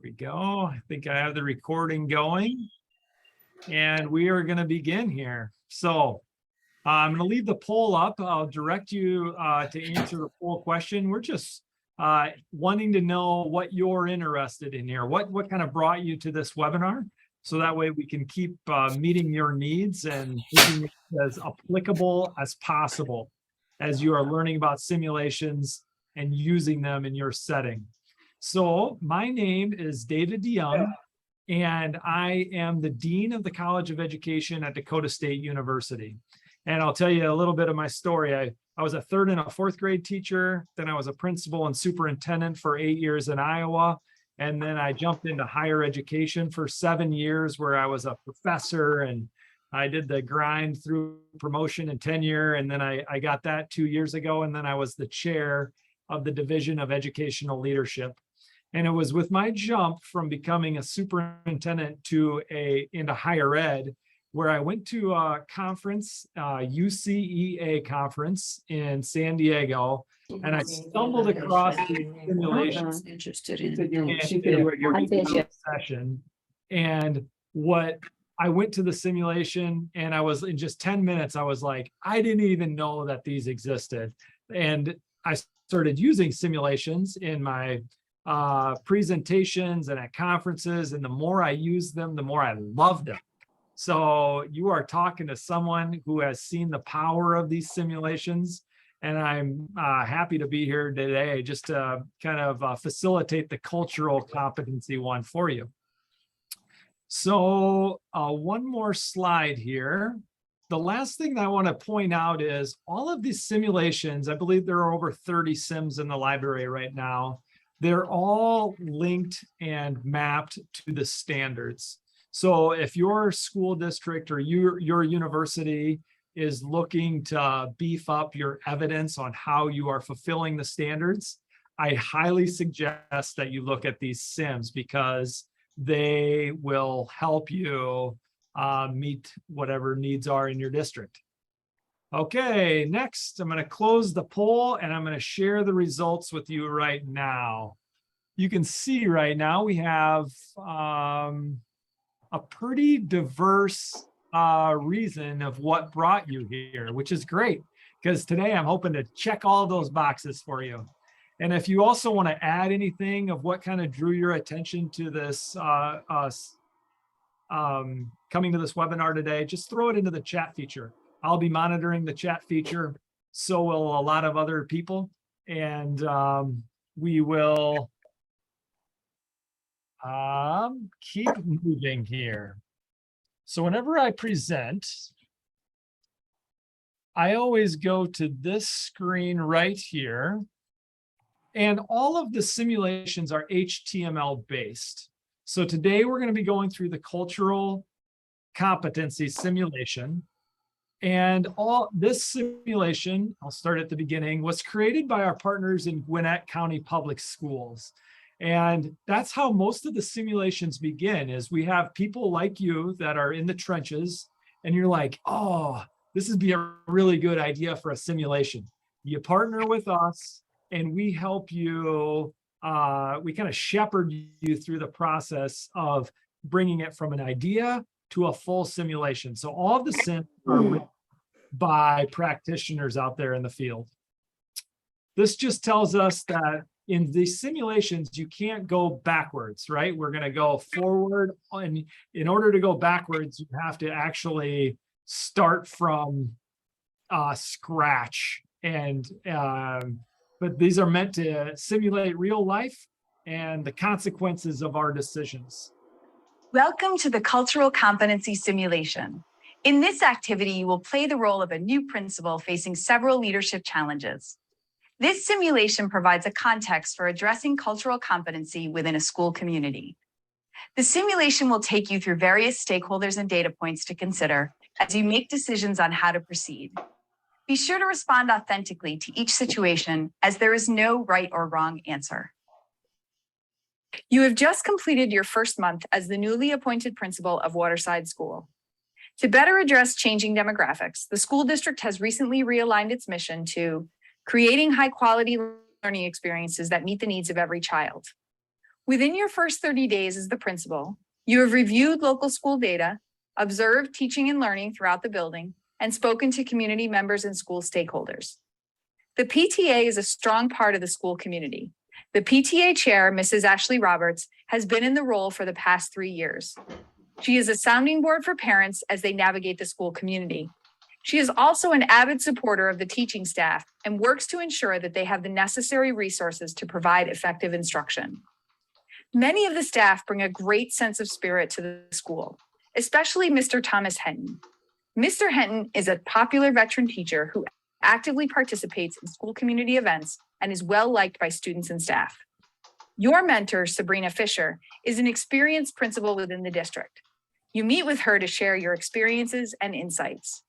we go. I think I have the recording going, and we are going to begin here. So I'm going to leave the poll up. I'll direct you to answer the poll question. We're just wanting to know what you're interested in here. What kind of brought you to this webinar? So that way we can keep meeting your needs and making it as applicable as possible as you are learning about simulations and using them in your setting. So my name is David DeYoung, and I am the Dean of the College of Education at Dakota State University. And I'll tell you a little bit of my story. I was a third and a fourth grade teacher. Then I was a principal and superintendent for 8 years in Iowa. And then I jumped into higher education for 7 years, where I was a professor, and I did the grind through promotion and tenure. And then I got that 2 years ago. And then I was the chair of the Division of Educational Leadership. And it was with my jump from becoming a superintendent to into higher ed, where I went to a conference, UCEA conference in San Diego, and I stumbled across the simulations session. And what I went to the simulation, and I was in just 10 minutes, I was like, I didn't even know that these existed. And I started using simulations in my presentations and at conferences. And the more I used them, the more I loved them. So you are talking to someone who has seen the power of these simulations. And I'm happy to be here today just to kind of facilitate the cultural competency one for you. So one more slide here. The last thing that I want to point out is all of these simulations, I believe there are over 30 sims in the library right now. They're all linked and mapped to the standards. So if your school district or your university is looking to beef up your evidence on how you are fulfilling the standards, I highly suggest that you look at these sims, because they will help you meet whatever needs are in your district. Okay, next, I'm going to close the poll, and I'm going to share the results with you right now. You can see right now we have a pretty diverse reason of what brought you here, which is great, because today I'm hoping to check all those boxes for you. And if you also want to add anything of what kind of drew your attention to this coming to this webinar today, just throw it into the chat feature. I'll be monitoring the chat feature, so will a lot of other people, and we will keep moving here. So whenever I present, I always go to this screen right here, and all of the simulations are HTML based. So today we're going to be going through the cultural competency simulation. And all this simulation, I'll start at the beginning, was created by our partners in Gwinnett County Public Schools. And that's how most of the simulations begin, is we have people like you that are in the trenches, and you're like, oh, this would be a really good idea for a simulation. You partner with us, and we help you, we kind of shepherd you through the process of bringing it from an idea to a full simulation. So all of the sims are written by practitioners out there in the field. This just tells us that in these simulations, you can't go backwards, right? We're going to go forward. And in order to go backwards, you have to actually start from scratch. And but these are meant to simulate real life and the consequences of our decisions. Welcome to the Cultural Competency Simulation. In this activity, you will play the role of a new principal facing several leadership challenges. This simulation provides a context for addressing cultural competency within a school community. The simulation will take you through various stakeholders and data points to consider as you make decisions on how to proceed. Be sure to respond authentically to each situation, as there is no right or wrong answer. You have just completed your first month as the newly appointed principal of Waterside School. To better address changing demographics, the school district has recently realigned its mission to creating high-quality learning experiences that meet the needs of every child. Within your first 30 days as the principal, you have reviewed local school data, observed teaching and learning throughout the building, and spoken to community members and school stakeholders. The PTA is a strong part of the school community. The PTA chair, Mrs. Ashley Roberts, has been in the role for the past 3 years. She is a sounding board for parents as they navigate the school community. She is also an avid supporter of the teaching staff and works to ensure that they have the necessary resources to provide effective instruction. Many of the staff bring a great sense of spirit to the school, especially Mr. Thomas Henton. Mr. Henton is a popular veteran teacher who actively participates in school community events and is well liked by students and staff. Your mentor, Sabrina Fisher, is an experienced principal within the district. You meet with her to share your experiences and insights.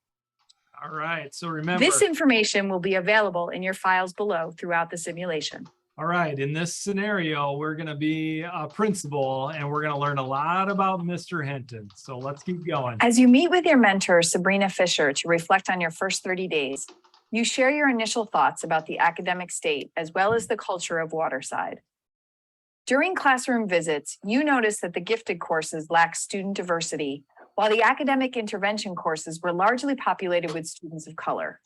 All right, so remember. This information will be available in your files below throughout the simulation. All right, in this scenario, we're going to be a principal and we're going to learn a lot about Mr. Hinton. So let's keep going. As you meet with your mentor, Sabrina Fisher, to reflect on your first 30 days, you share your initial thoughts about the academic state as well as the culture of Waterside. During classroom visits, you notice that the gifted courses lack student diversity, while the academic intervention courses were largely populated with students of color.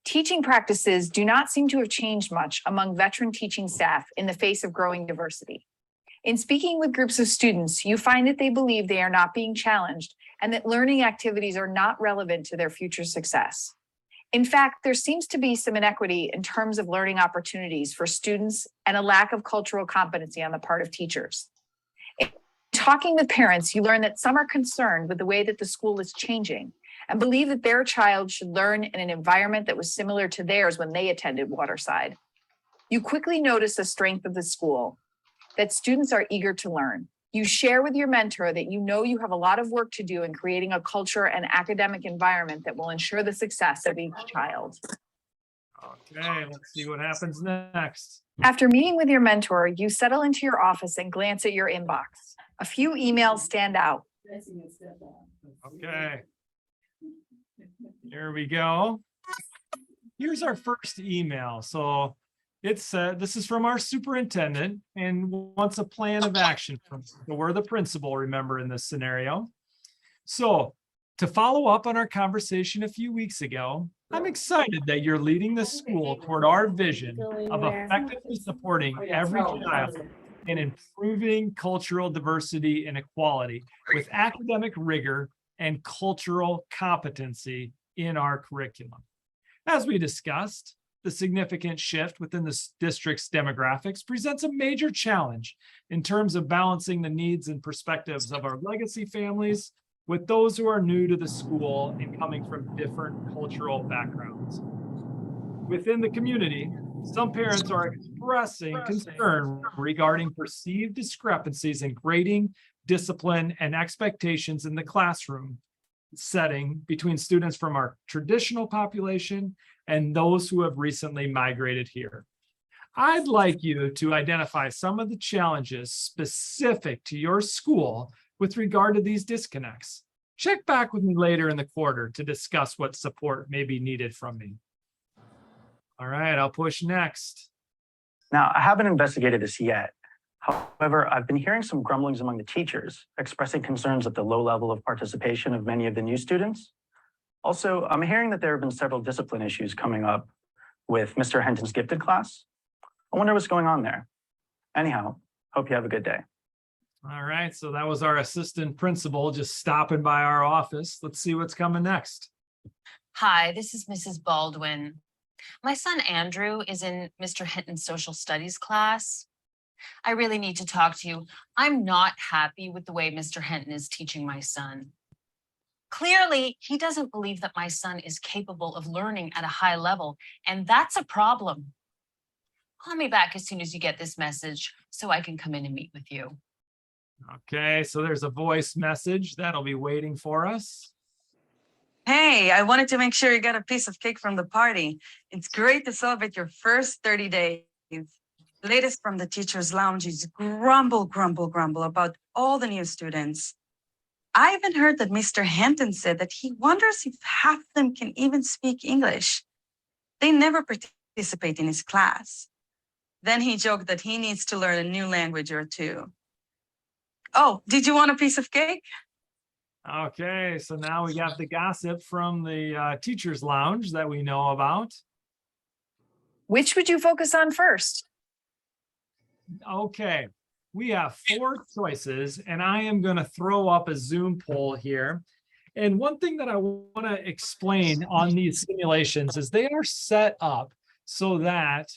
Teaching practices do not seem to have changed much among veteran teaching staff in the face of growing diversity. In speaking with groups of students, you find that they believe they are not being challenged and that learning activities are not relevant to their future success. In fact, there seems to be some inequity in terms of learning opportunities for students and a lack of cultural competency on the part of teachers. In talking with parents, you learn that some are concerned with the way that the school is changing and believe that their child should learn in an environment that was similar to theirs when they attended Waterside. You quickly notice the strength of the school, that students are eager to learn. You share with your mentor that you know you have a lot of work to do in creating a culture and academic environment that will ensure the success of each child. Okay, let's see what happens next. After meeting with your mentor, you settle into your office and glance at your inbox. A few emails stand out. Okay. Here we go. Here's our first email. So it's this is from our superintendent and wants a plan of action from. So we're the principal, remember, in this scenario. So to follow up on our conversation a few weeks ago, I'm excited that you're leading the school toward our vision of effectively supporting every child and improving cultural diversity and equality with academic rigor and cultural competency in our curriculum. As we discussed, the significant shift within the district's demographics presents a major challenge in terms of balancing the needs and perspectives of our legacy families with those who are new to the school and coming from different cultural backgrounds. Within the community, some parents are expressing concern regarding perceived discrepancies in grading, discipline, and expectations in the classroom setting between students from our traditional population and those who have recently migrated here. I'd like you to identify some of the challenges specific to your school with regard to these disconnects. Check back with me later in the quarter to discuss what support may be needed from me. All right, I'll push next. Now, I haven't investigated this yet. However, I've been hearing some grumblings among the teachers, expressing concerns at the low level of participation of many of the new students. Also, I'm hearing that there have been several discipline issues coming up with Mr. Henton's gifted class. I wonder what's going on there. Anyhow, hope you have a good day. All right, so that was our assistant principal just stopping by our office. Let's see what's coming next. Hi, this is Mrs. Baldwin. My son Andrew is in Mr. Hinton's social studies class. I really need to talk to you. I'm not happy with the way Mr. Hinton is teaching my son. Clearly, he doesn't believe that my son is capable of learning at a high level, and that's a problem. Call me back as soon as you get this message so I can come in and meet with you. Okay, so there's a voice message that'll be waiting for us. Hey, I wanted to make sure you got a piece of cake from the party. It's great to celebrate your first 30 days. The latest from the teacher's lounge is grumble about all the new students. I even heard that Mr. Hinton said that he wonders if half of them can even speak English. They never participate in his class. Then he joked that he needs to learn a new language or two. Oh, did you want a piece of cake? Okay, so now we got the gossip from the teacher's lounge that we know about. Which would you focus on first? Okay, we have 4 choices, and I am going to throw up a Zoom poll here. And one thing that I want to explain on these simulations is they are set up so that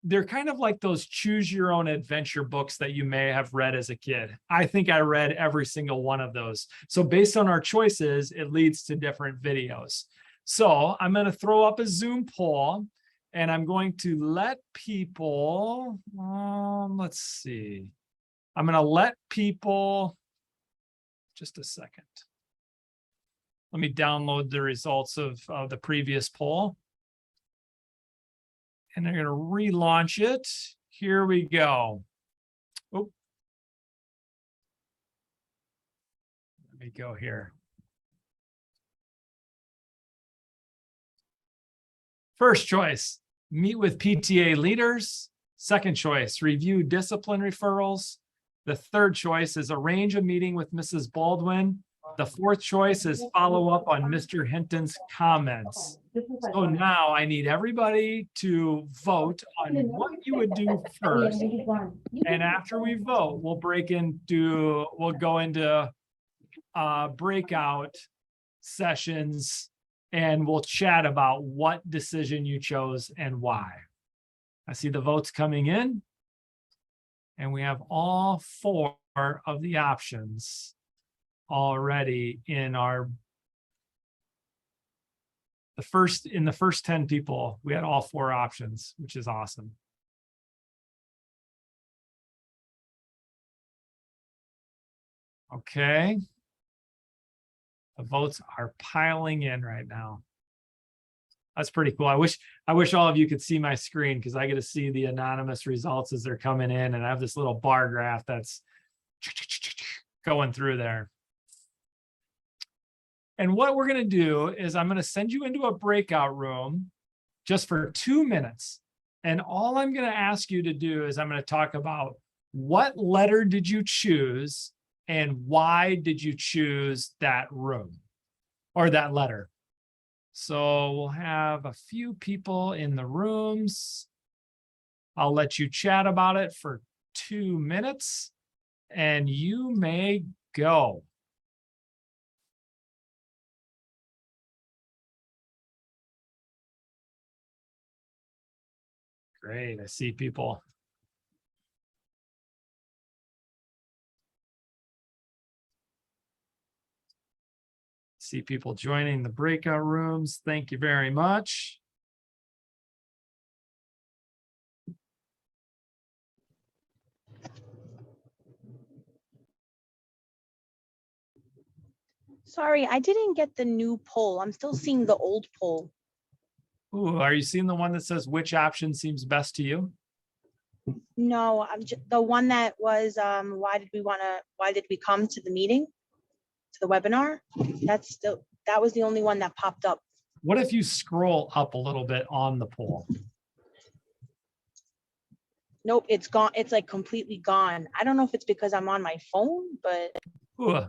they're kind of like those choose your own adventure books that you may have read as a kid. I think I read every single one of those. So based on our choices, it leads to different videos. So I'm going to throw up a Zoom poll, and I'm going to let people, let's see. I'm going to let people, just a second. Let me download the results of the previous poll. And they're going to relaunch it. Here we go. Oh, let me go here. First choice, meet with PTA leaders. Second choice, review discipline referrals. The third choice is arrange a meeting with Mrs. Baldwin. The fourth choice is follow up on Mr. Hinton's comments. So now I need everybody to vote on what you would do first. And after we vote, we'll go into breakout sessions, and we'll chat about what decision you chose and why. I see the votes coming in, and we have all 4 of the options already in the first 10 people. We had all 4 options, which is awesome. Okay. The votes are piling in right now. That's pretty cool. I wish all of you could see my screen, because I get to see the anonymous results as they're coming in, and I have this little bar graph that's going through there. And what we're going to do is I'm going to send you into a breakout room just for 2 minutes. And all I'm going to ask you to do is I'm going to talk about what letter did you choose and why did you choose that room or that letter. So we'll have a few people in the rooms. I'll let you chat about it for 2 minutes, and you may go. Great, I see people. See people joining the breakout rooms. Thank you very much. Sorry, I didn't get the new poll. I'm still seeing the old poll. Ooh, are you seeing the one that says which option seems best to you? No, I'm just the one that was why did we come to the meeting, to the webinar? That was the only one that popped up. What if you scroll up a little bit on the poll? Nope, it's gone. It's like completely gone. I don't know if it's because I'm on my phone, but Ooh.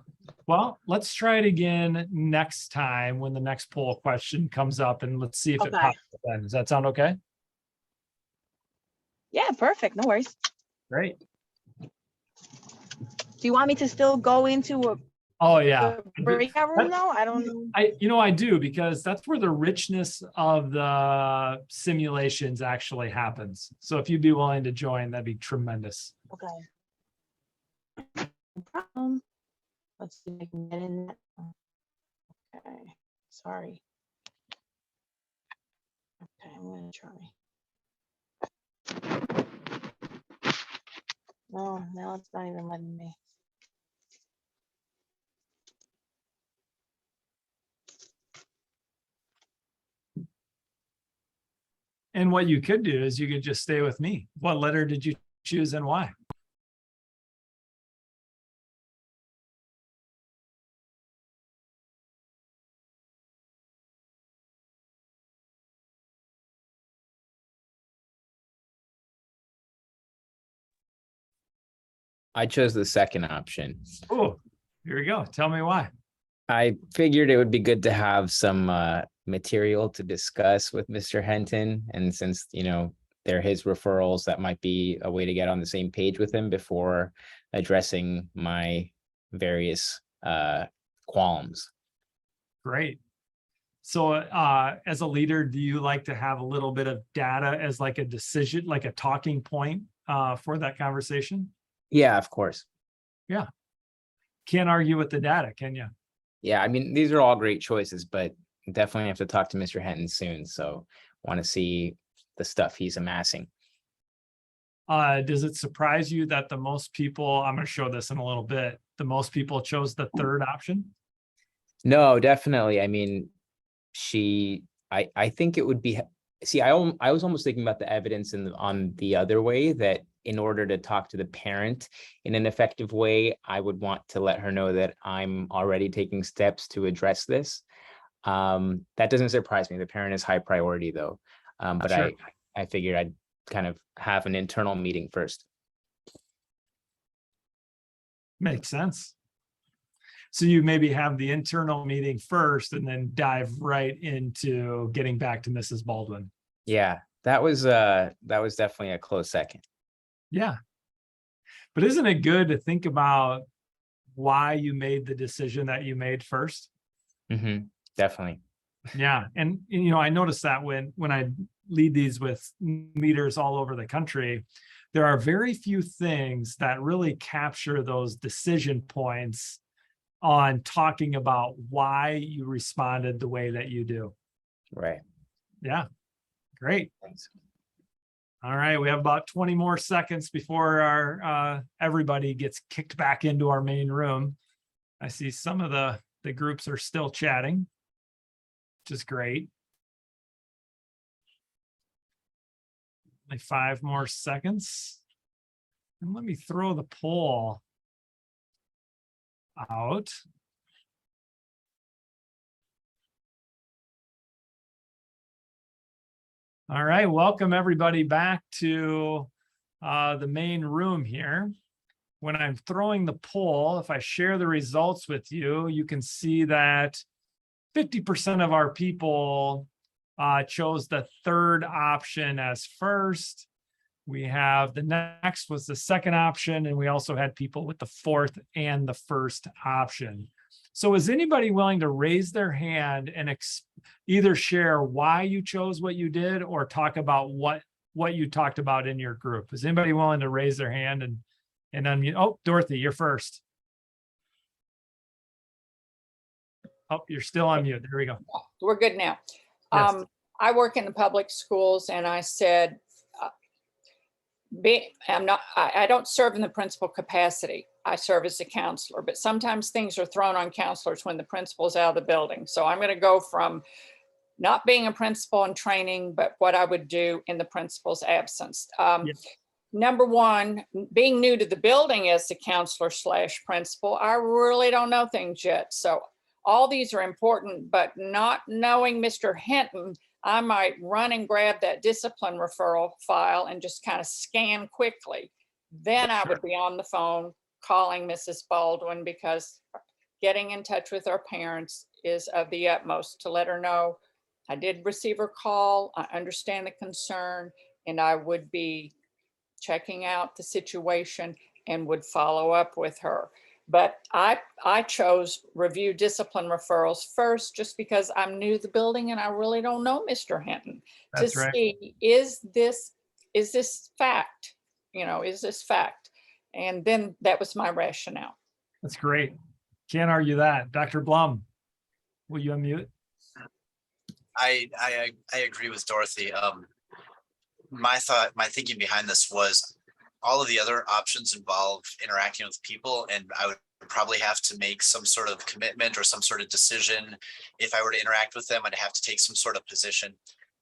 Well, let's try it again next time when the next poll question comes up, and let's see if it Okay. pops up then. Does that sound okay? yeah, perfect. No worries. Great. Do you want me to still go into a Oh yeah. breakout room though? I don't know. I do, because that's where the richness of the simulations actually happens. So if you'd be willing to join, that'd be tremendous. Okay. No problem. Let's see if I can get in that. Okay. Sorry. Okay, I'm gonna try. No, now it's not even letting me. And what you could do is you could just stay with me. What letter did you choose and why? I chose the second option. Oh, here we go. Tell me why. I figured it would be good to have some material to discuss with Mr. Henton. And since, they're his referrals, that might be a way to get on the same page with him before addressing my various qualms. Great. So as a leader, do you like to have a little bit of data as like a decision, like a talking point for that conversation? Yeah, of course. Can't argue with the data, can you? Yeah, I mean, these are all great choices, but definitely have to talk to Mr. Henton soon. So want to see the stuff he's amassing. Does it surprise you that the most people, I'm going to show this in a little bit, the most people chose the third option? No, definitely. I mean, I think it would be, see, I was almost thinking about the evidence on the other way, that in order to talk to the parent in an effective way, I would want to let her know that I'm already taking steps to address this. That doesn't surprise me. The parent is high priority though. But Sure. I figured I'd kind of have an internal meeting first. Makes sense. So you maybe have the internal meeting first and then dive right into getting back to Mrs. Baldwin. Yeah, that was definitely a close second. Yeah. But isn't it good to think about why you made the decision that you made first? Definitely. Yeah. And, I noticed that when I lead these with leaders all over the country, there are very few things that really capture those decision points on talking about why you responded the way that you do. Right. Yeah. Great. Thanks. All right. We have about 20 more seconds before our everybody gets kicked back into our main room. I see some of the groups are still chatting, which is great. Only 5 more seconds. And let me throw the poll out. All right, welcome everybody back to the main room here. When I'm throwing the poll, if I share the results with you, you can see that 50% of our people chose the third option as first. We have the next was the second option, and we also had people with the fourth and the first option. So is anybody willing to raise their hand and either share why you chose what you did or talk about what you talked about in your group? Is anybody willing to raise their hand and unmute? Oh, Dorothy, you're first. Oh, you're still on mute. There we go. We're good now. Yes. I work in the public schools, and I said, I don't serve in the principal capacity. I serve as a counselor, but sometimes things are thrown on counselors when the principal's out of the building. So I'm going to go from not being a principal in training, but what I would do in the principal's absence. Number one, being new to the building as the counselor / principal, I really don't know things yet. So all these are important, but not knowing Mr. Hinton, I might run and grab that discipline referral file and just kind of scan quickly. Then I would be on the phone calling Mrs. Baldwin, because getting in touch with our parents is of the utmost, to let her know I did receive her call, I understand the concern, and I would be checking out the situation and would follow up with her. But I chose review discipline referrals first, just because I'm new to the building and I really don't know Mr. Hinton. That's right. See, is this fact? Is this fact? And then that was my rationale. That's great. Can't argue that. Dr. Blum, will you unmute? I agree with Dorothy. My thinking behind this was all of the other options involve interacting with people, and I would probably have to make some sort of commitment or some sort of decision. If I were to interact with them, I'd have to take some sort of position.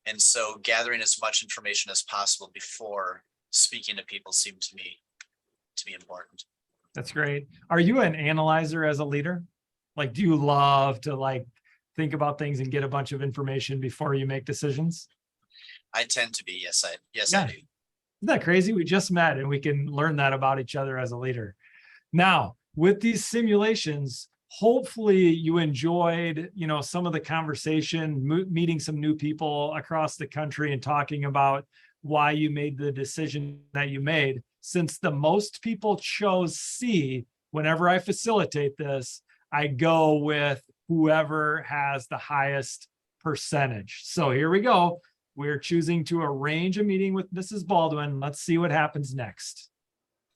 And so gathering as much information as possible before speaking to people seemed to me to be important. That's great. Are you an analyzer as a leader? Like, do you love to think about things and get a bunch of information before you make decisions? I tend to be, yes, I do. Isn't that crazy? We just met and we can learn that about each other as a leader. Now, with these simulations, hopefully you enjoyed, some of the conversation, meeting some new people across the country and talking about why you made the decision that you made. Since the most people chose C, whenever I facilitate this, I go with whoever has the highest percentage. So here we go. We're choosing to arrange a meeting with Mrs. Baldwin. Let's see what happens next.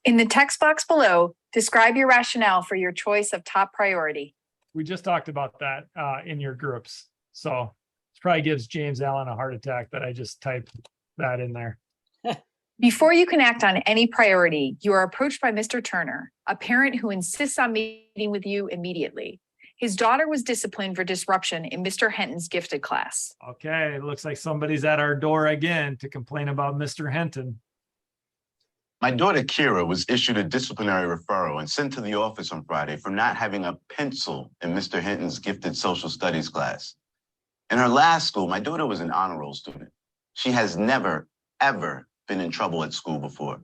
In the text box below, describe your rationale for your choice of top priority. We just talked about that in your groups. So it probably gives James Allen a heart attack that I just typed that in there. Before you can act on any priority, you are approached by Mr. Turner, a parent who insists on meeting with you immediately. His daughter was disciplined for disruption in Mr. Henton's gifted class. Okay, it looks like somebody's at our door again to complain about Mr. Henton. My daughter Kira was issued a disciplinary referral and sent to the office on Friday for not having a pencil in Mr. Hinton's gifted social studies class. In her last school, my daughter was an honor roll student. She has never, ever been in trouble at school before.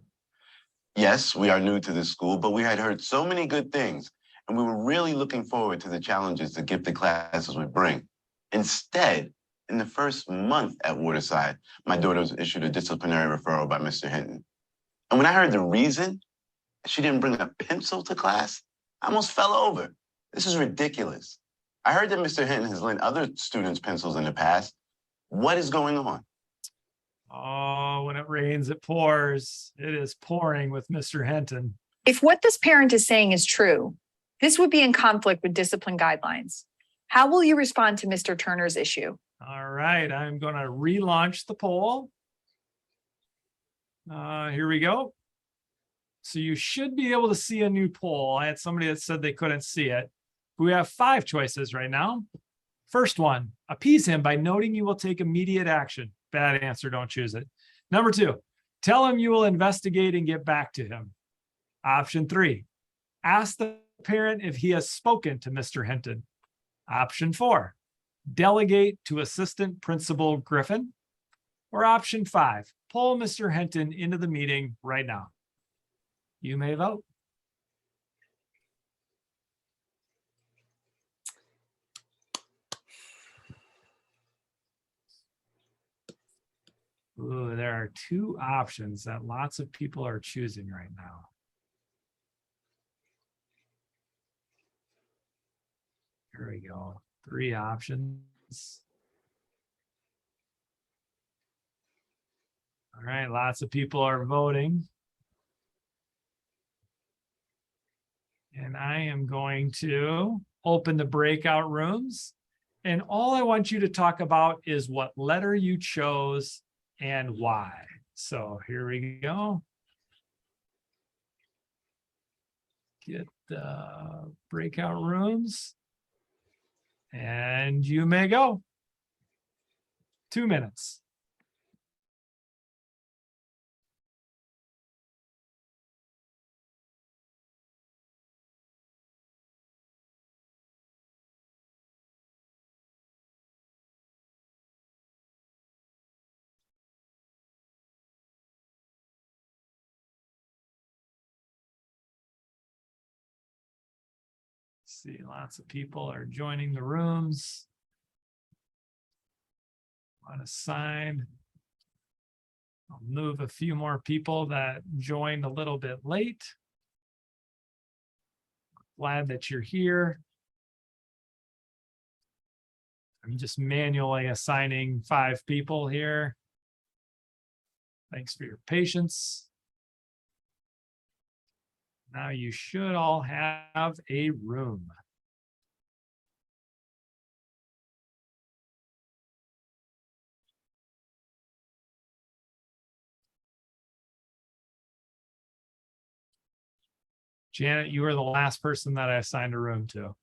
Yes, we are new to this school, but we had heard so many good things, and we were really looking forward to the challenges the gifted classes would bring. Instead, in the first month at Waterside, my daughter was issued a disciplinary referral by Mr. Hinton. And when I heard the reason she didn't bring a pencil to class, I almost fell over. This is ridiculous. I heard that Mr. Hinton has lent other students pencils in the past. What is going on? Oh, when it rains, it pours. It is pouring with Mr. Henton. If what this parent is saying is true, this would be in conflict with discipline guidelines. How will you respond to Mr. Turner's issue? All right, I'm going to relaunch the poll. Here we go. So you should be able to see a new poll. I had somebody that said they couldn't see it. We have 5 choices right now. First one, appease him by noting you will take immediate action. Bad answer, don't choose it. Number 2, tell him you will investigate and get back to him. Option 3, ask the parent if he has spoken to Mr. Hinton. Option 4, delegate to Assistant Principal Griffin. Or option 5, pull Mr. Hinton into the meeting right now. You may vote. Ooh, there are 2 options that lots of people are choosing right now. Here we go. 3 options. All right, lots of people are voting. And I am going to open the breakout rooms. And all I want you to talk about is what letter you chose and why. So here we go. Get the breakout rooms. And you may go. 2 minutes. See, lots of people are joining the rooms. Want to sign. I'll move a few more people that joined a little bit late. Glad that you're here. I'm just manually assigning 5 people here. Thanks for your patience. Now you should all have a room. Janet, you were the last person that I assigned a room to.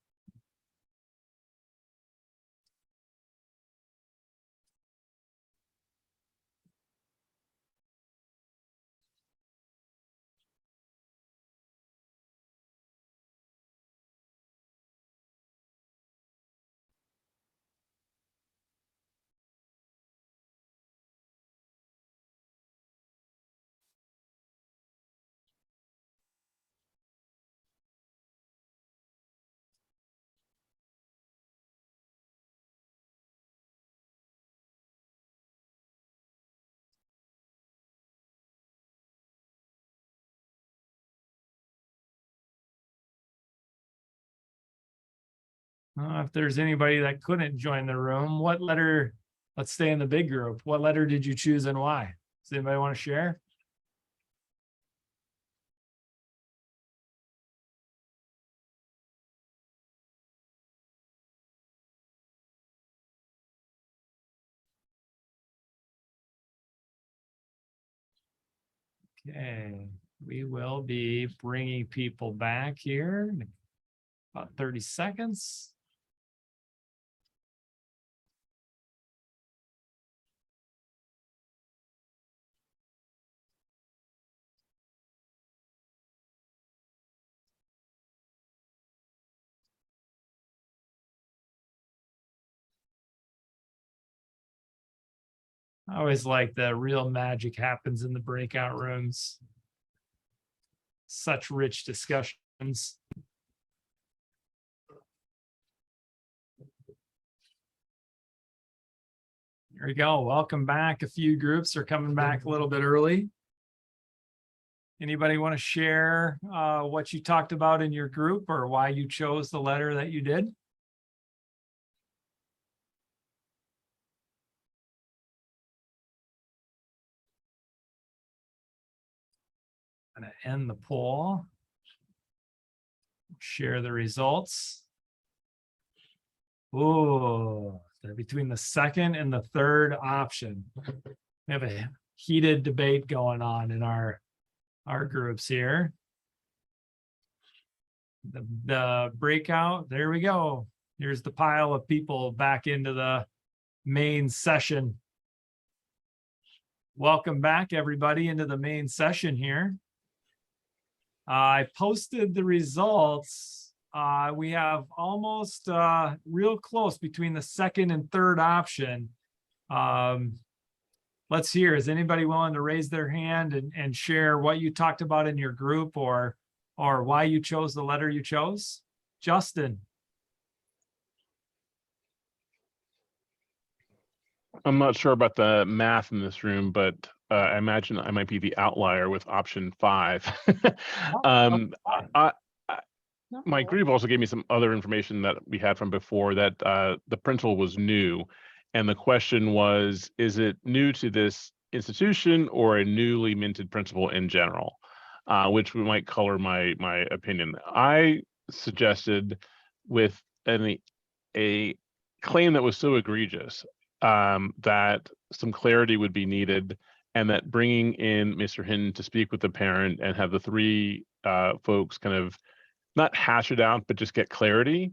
If there's anybody that couldn't join the room, what letter, let's stay in the big group. What letter did you choose and why? Does anybody want to share? Okay, we will be bringing people back here in about 30 seconds. I always like the real magic happens in the breakout rooms. Such rich discussions. There we go. Welcome back. A few groups are coming back a little bit early. Anybody want to share what you talked about in your group or why you chose the letter that you did? I'm going to end the poll. Share the results. Oh, they're between the second and the third option. We have a heated debate going on in our groups here. The breakout, there we go. Here's the pile of people back into the main session. Welcome back, everybody, into the main session here. I posted the results. We have almost real close between the second and third option. Let's hear, is anybody willing to raise their hand and share what you talked about in your group or why you chose the letter you chose? Justin. I'm not sure about the math in this room, but I imagine I might be the outlier with option 5. My group also gave me some other information that we had from before that the principal was new. And the question was, is it new to this institution or a newly minted principal in general? Which might color my opinion. I suggested with a claim that was so egregious that some clarity would be needed, and that bringing in Mr. Hinton to speak with the parent and have the 3 folks kind of not hash it out, but just get clarity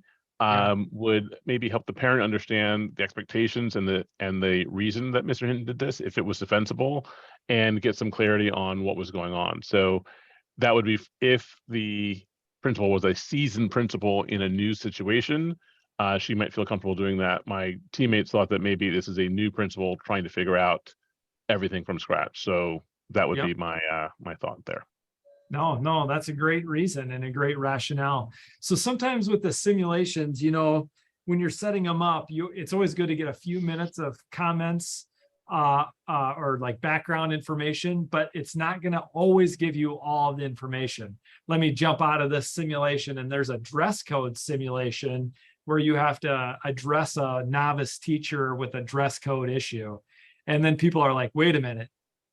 would maybe help the parent understand the expectations and the reason that Mr. Hinton did this, if it was defensible, and get some clarity on what was going on. So that would be if the principal was a seasoned principal in a new situation, she might feel comfortable doing that. My teammates thought that maybe this is a new principal trying to figure out everything from scratch. So that would be my my thought there. No, that's a great reason and a great rationale. So sometimes with the simulations, you know, when you're setting them up, it's always good to get a few minutes of comments or like background information, but it's not going to always give you all the information. Let me jump out of this simulation, and there's a dress code simulation where you have to address a novice teacher with a dress code issue. And then people are like, wait a minute,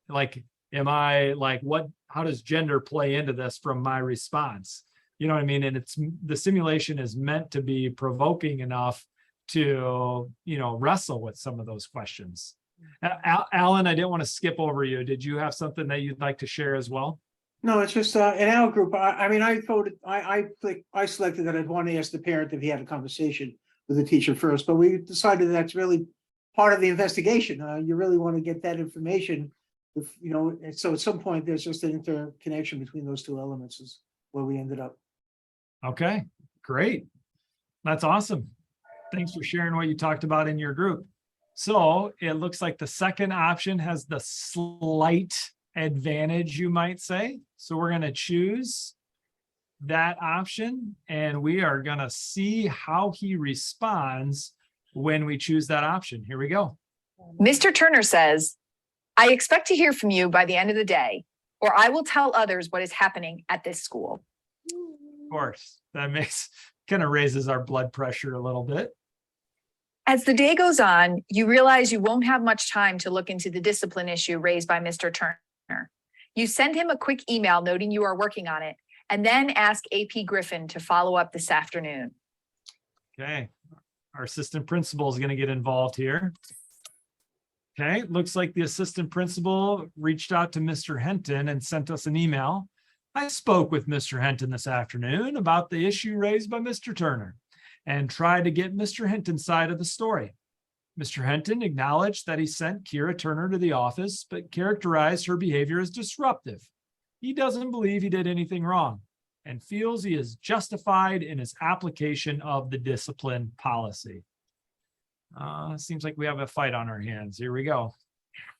like, am I like, how does gender play into this from my response? You know what I mean? And the simulation is meant to be provoking enough to, you know, wrestle with some of those questions. Alan, I didn't want to skip over you. Did you have something that you'd like to share as well? No, it's just in our group. I mean, I voted. I selected that I'd want to ask the parent if he had a conversation with the teacher first, but we decided that's really part of the investigation. You really want to get that information, you know. So at some point, there's just an interconnection between those 2 elements is where we ended up. Okay, great. That's awesome. Thanks for sharing what you talked about in your group. So it looks like the second option has the slight advantage, you might say. So we're going to choose that option, and we are going to see how he responds when we choose that option. Here we go. Mr. Turner says, I expect to hear from you by the end of the day, or I will tell others what is happening at this school. Of course, that kind of raises our blood pressure a little bit. As the day goes on, you realize you won't have much time to look into the discipline issue raised by Mr. Turner. You send him a quick email noting you are working on it, and then ask AP Griffin to follow up this afternoon. Okay, our assistant principal is going to get involved here. Okay, looks like the assistant principal reached out to Mr. Henton and sent us an email. I spoke with Mr. Henton this afternoon about the issue raised by Mr. Turner and tried to get Mr. Henton's side of the story. Mr. Henton acknowledged that he sent Kira Turner to the office, but characterized her behavior as disruptive. He doesn't believe he did anything wrong and feels he is justified in his application of the discipline policy. Seems like we have a fight on our hands. Here we go.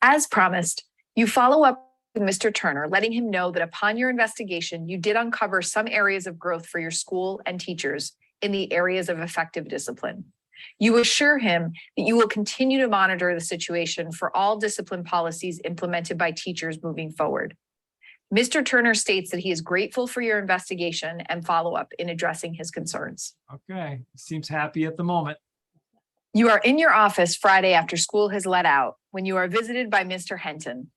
As promised, you follow up with Mr. Turner, letting him know that upon your investigation, you did uncover some areas of growth for your school and teachers in the areas of effective discipline. You assure him that you will continue to monitor the situation for all discipline policies implemented by teachers moving forward. Mr. Turner states that he is grateful for your investigation and follow-up in addressing his concerns. Okay, seems happy at the moment. You are in your office Friday after school has let out when you are visited by Mr. Henton.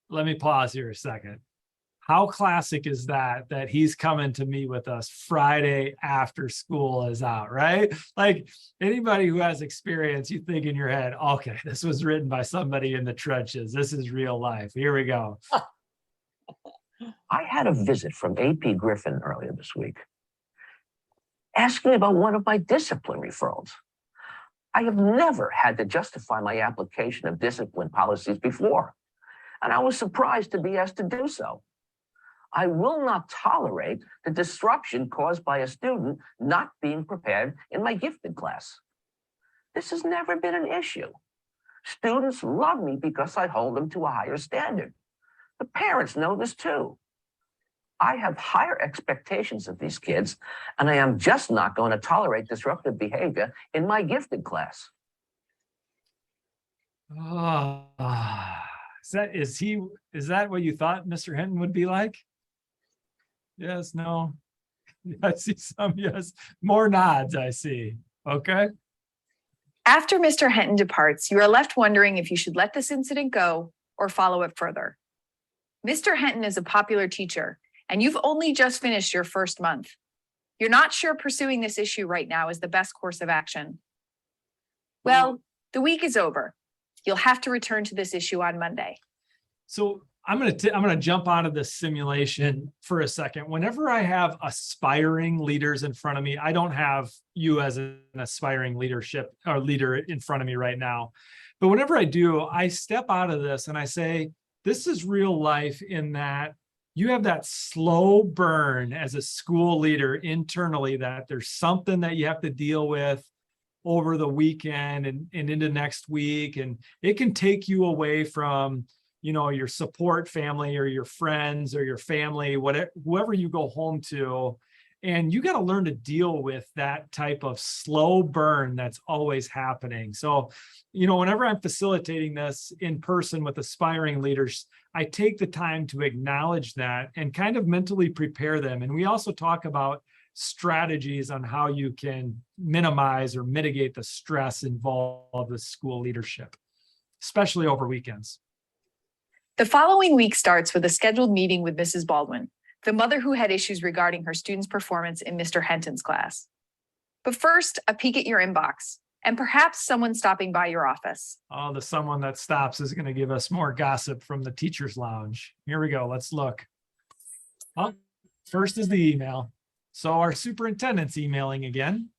Let me pause here a second. How classic is that he's coming to meet with us Friday after school is out, right? Like anybody who has experience, you think in your head, okay, this was written by somebody in the trenches. This is real life. Here we go. I had a visit from AP Griffin earlier this week, asking about one of my discipline referrals. I have never had to justify my application of discipline policies before, and I was surprised to be asked to do so. I will not tolerate the disruption caused by a student not being prepared in my gifted class. This has never been an issue. Students love me because I hold them to a higher standard. The parents know this too. I have higher expectations of these kids, and I am just not going to tolerate disruptive behavior in my gifted class. Oh, is that what you thought Mr. Henton would be like? Yes, no. I see some, yes. More nods, I see. Okay. After Mr. Henton departs, you are left wondering if you should let this incident go or follow it further. Mr. Henton is a popular teacher, and you've only just finished your first month. You're not sure pursuing this issue right now is the best course of action. Well, the week is over. You'll have to return to this issue on Monday. So I'm gonna jump out of this simulation for a second. Whenever I have aspiring leaders in front of me, I don't have you as an aspiring leader in front of me right now. But whenever I do, I step out of this and I say, this is real life in that you have that slow burn as a school leader internally, that there's something that you have to deal with over the weekend and into next week. And it can take you away from, your support family or your friends or your family, whoever you go home to. And you got to learn to deal with that type of slow burn that's always happening. So, whenever I'm facilitating this in person with aspiring leaders, I take the time to acknowledge that and kind of mentally prepare them. And we also talk about strategies on how you can minimize or mitigate the stress involved with school leadership, especially over weekends. The following week starts with a scheduled meeting with Mrs. Baldwin, the mother who had issues regarding her students' performance in Mr. Henton's class. But first, a peek at your inbox, and perhaps someone stopping by your office. Oh, the someone that stops is going to give us more gossip from the teacher's lounge. Here we go. Let's look. Oh, first is the email. So our superintendent's emailing again.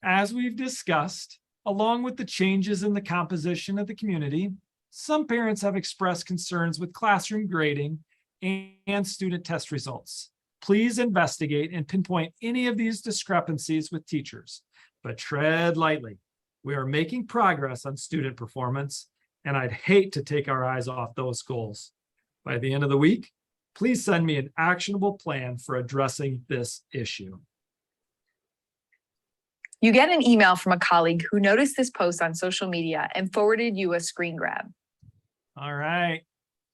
As we've discussed, along with the changes in the composition of the community, some parents have expressed concerns with classroom grading and student test results. Please investigate and pinpoint any of these discrepancies with teachers, but tread lightly. We are making progress on student performance, and I'd hate to take our eyes off those goals. By the end of the week, please send me an actionable plan for addressing this issue. You get an email from a colleague who noticed this post on social media and forwarded you a screen grab. All right.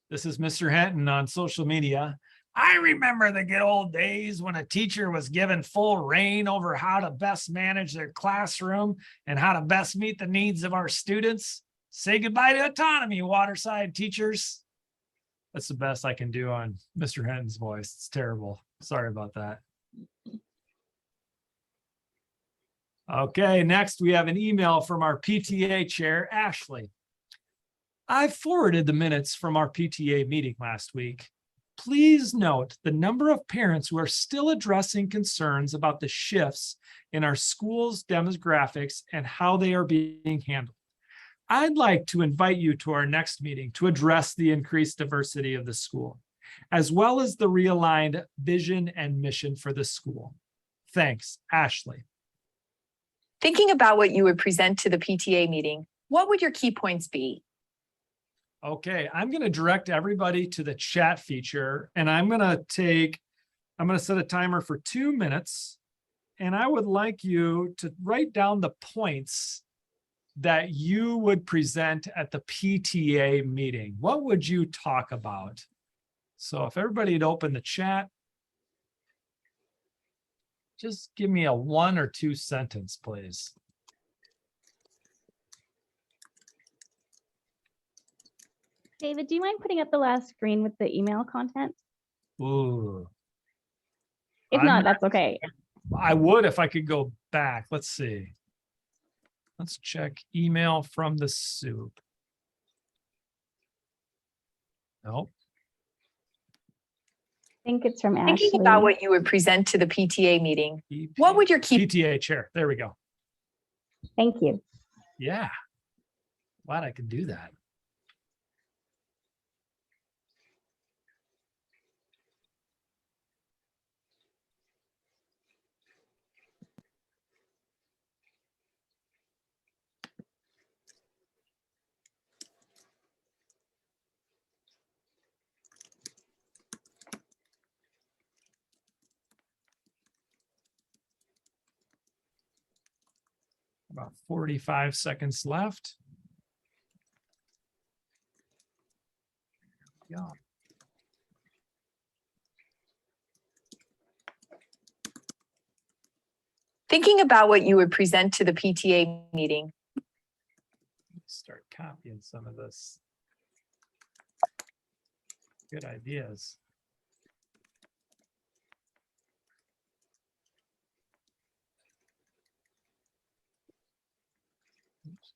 This is Mr. Henton on social media. I remember the good old days when a teacher was given full reign over how to best manage their classroom and how to best meet the needs of our students. Say goodbye to autonomy, Waterside teachers. That's the best I can do on Mr. Henton's voice. It's terrible. Sorry about that. Okay, next we have an email from our PTA chair, Ashley. I forwarded the minutes from our PTA meeting last week. Please note the number of parents who are still addressing concerns about the shifts in our school's demographics and how they are being handled. I'd like to invite you to our next meeting to address the increased diversity of the school, as well as the realigned vision and mission for the school. Thanks, Ashley. Thinking about what you would present to the PTA meeting, what would your key points be? Okay, I'm going to direct everybody to the chat feature, and I'm going to set a timer for 2 minutes, and I would like you to write down the points that you would present at the PTA meeting. What would you talk about? So if everybody had opened the chat, just give me a 1 or 2 sentence, please. David, do you mind putting up the last screen with the email content? Ooh. If not, that's okay. I would if I could go back. Let's see. Let's check email from the soup. Nope. I think it's from Ashley. Thinking about what you would present to the PTA meeting, what would your key PTA chair? There we go. Thank you. Yeah. Glad I could do that. About 45 seconds left. Yeah. Thinking about what you would present to the PTA meeting, Start copying some of this. Good ideas. Oops.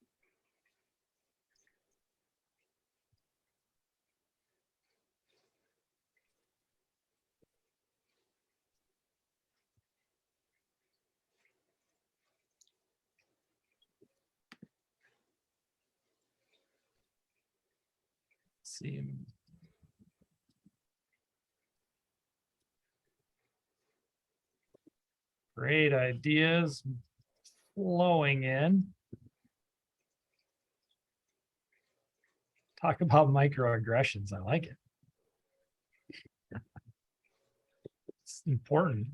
See. Great ideas flowing in. Talk about microaggressions. I like it. It's important.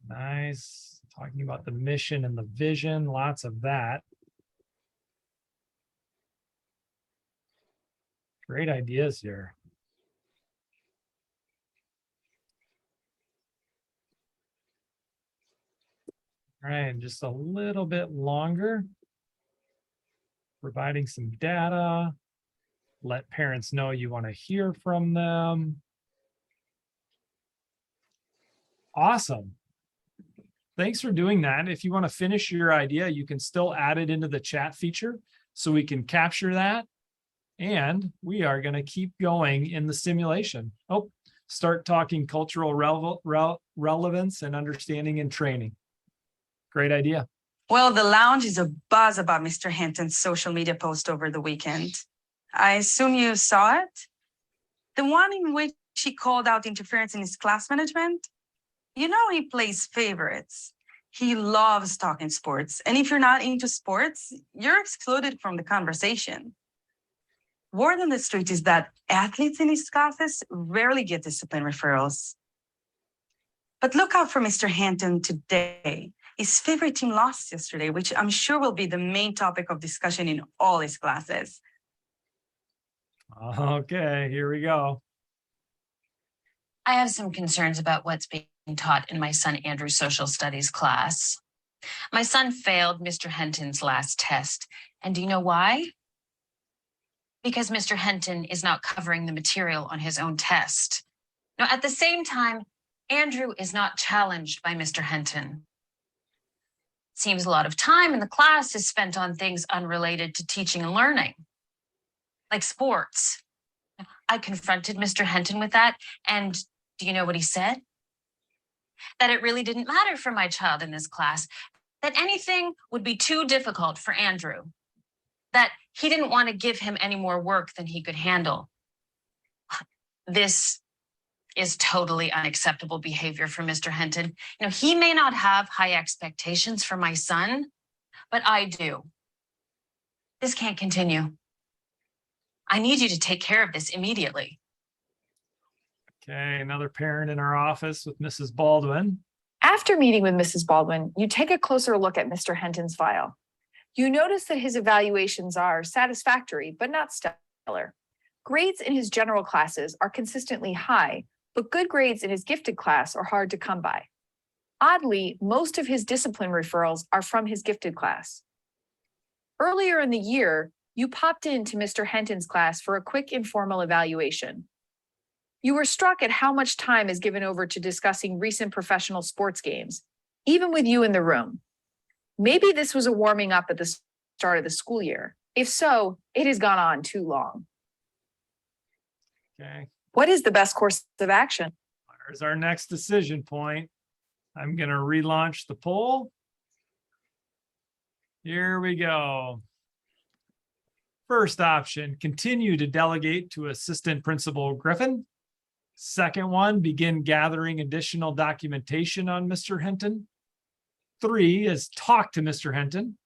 Nice. Talking about the mission and the vision, lots of that. Great ideas here. All right, just a little bit longer. Providing some data. Let parents know you want to hear from them. Awesome. Thanks for doing that. If you want to finish your idea, you can still add it into the chat feature so we can capture that. And we are going to keep going in the simulation. Oh, start talking cultural relevance and understanding and training. Great idea. Well, the lounge is a buzz about Mr. Hinton's social media post over the weekend. I assume you saw it? The one in which he called out interference in his class management? You know, he plays favorites. He loves talking sports. And if you're not into sports, you're excluded from the conversation. Word on the street is that athletes in his classes rarely get discipline referrals. But look out for Mr. Hinton today. His favorite team lost yesterday, which I'm sure will be the main topic of discussion in all his classes. Okay, here we go. I have some concerns about what's being taught in my son Andrew's social studies class. My son failed Mr. Henton's last test. And do you know why? Because Mr. Henton is not covering the material on his own test. Now, at the same time, Andrew is not challenged by Mr. Henton. Seems a lot of time in the class is spent on things unrelated to teaching and learning, like sports. I confronted Mr. Henton with that, and do you know what he said? That it really didn't matter for my child in this class, that anything would be too difficult for Andrew, that he didn't want to give him any more work than he could handle. This is totally unacceptable behavior for Mr. Henton. You know, he may not have high expectations for my son, but I do. This can't continue. I need you to take care of this immediately. Okay, another parent in our office with Mrs. Baldwin. After meeting with Mrs. Baldwin, you take a closer look at Mr. Henton's file. You notice that his evaluations are satisfactory, but not stellar. Grades in his general classes are consistently high, but good grades in his gifted class are hard to come by. Oddly, most of his discipline referrals are from his gifted class. Earlier in the year, you popped into Mr. Henton's class for a quick informal evaluation. You were struck at how much time is given over to discussing recent professional sports games, even with you in the room. Maybe this was a warming up at the start of the school year. If so, it has gone on too long. Okay, What is the best course of action? there's our next decision point. I'm gonna relaunch the poll. Here we go. First option, continue to delegate to Assistant Principal Griffin. Second one, begin gathering additional documentation on Mr. Henton. 3 is talk to Mr. Henton.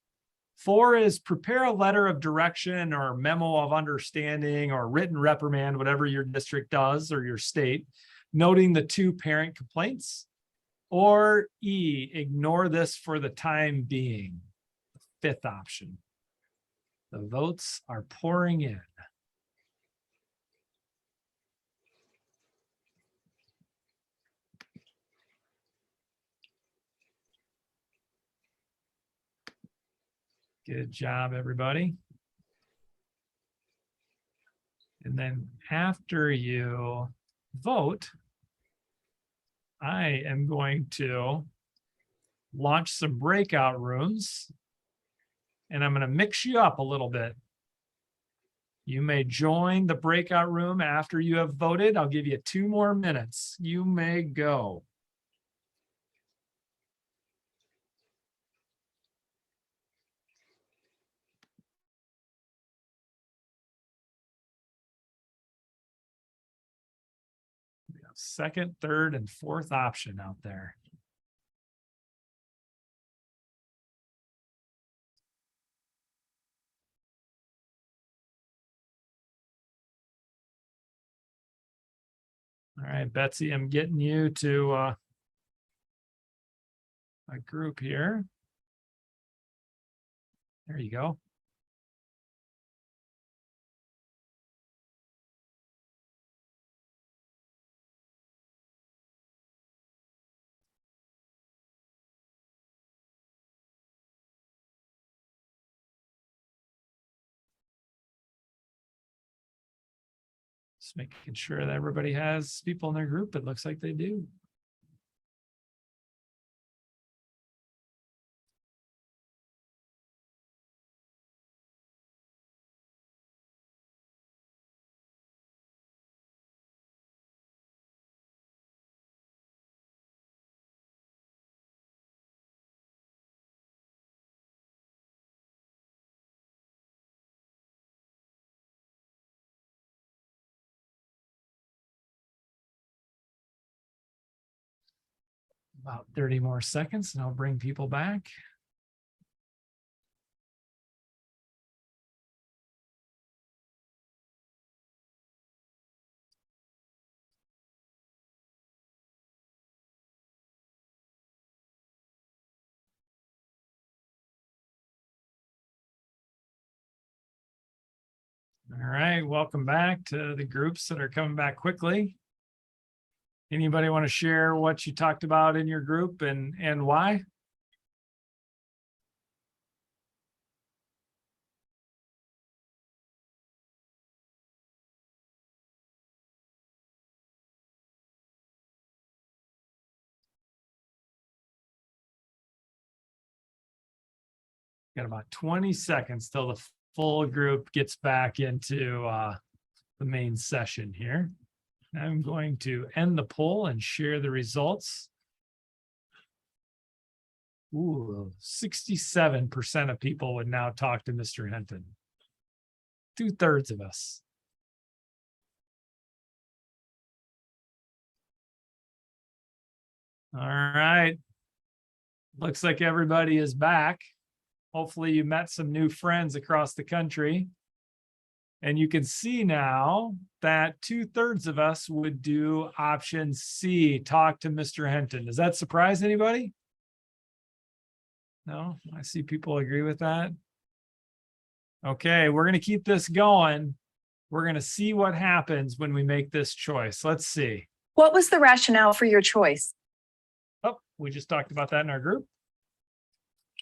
4 is prepare a letter of direction or memo of understanding or written reprimand, whatever your district does or your state, noting the 2 parent complaints. Or E, ignore this for the time being. The 5th option. The votes are pouring in. Good job, everybody. And then after you vote, I am going to launch some breakout rooms, and I'm going to mix you up a little bit. You may join the breakout room after you have voted. I'll give you 2 more minutes. You may go. We have 2nd, 3rd, and 4th option out there. All right, Betsy, I'm getting you to a group here. There you go. Just making sure that everybody has people in their group. It looks like they do. About 30 more seconds and I'll bring people back. All right, welcome back to the groups that are coming back quickly. Anybody want to share what you talked about in your group and why? Got about 20 seconds till the full group gets back into the main session here. I'm going to end the poll and share the results. Ooh, 67% of people would now talk to Mr. Henton. 2/3 of us. All right. Looks like everybody is back. Hopefully you met some new friends across the country. And you can see now that 2/3 of us would do option C, talk to Mr. Henton. Does that surprise anybody? No, I see people agree with that. Okay, we're going to keep this going. We're going to see what happens when we make this choice. Let's see. What was the rationale for your choice? Oh, we just talked about that in our group.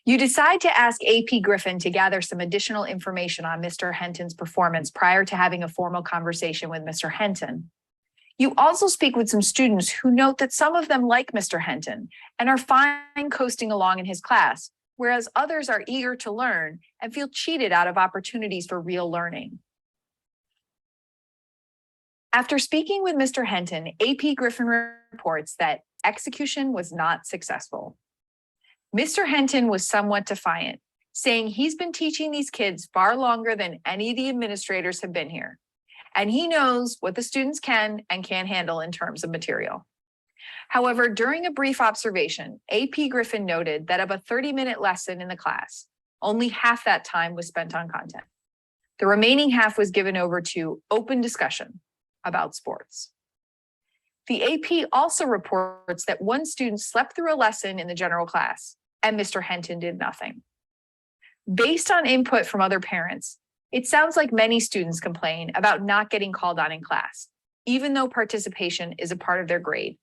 You decide to ask AP Griffin to gather some additional information on Mr. Henton's performance prior to having a formal conversation with Mr. Henton. You also speak with some students who note that some of them like Mr. Henton and are fine coasting along in his class, whereas others are eager to learn and feel cheated out of opportunities for real learning. After speaking with Mr. Henton, AP Griffin reports that execution was not successful. Mr. Henton was somewhat defiant, saying he's been teaching these kids far longer than any of the administrators have been here, and he knows what the students can and can't handle in terms of material. However, during a brief observation, AP Griffin noted that of a 30-minute lesson in the class, only half that time was spent on content. The remaining half was given over to open discussion about sports. The AP also reports that one student slept through a lesson in the general class, and Mr. Henton did nothing. Based on input from other parents, it sounds like many students complain about not getting called on in class, even though participation is a part of their grade.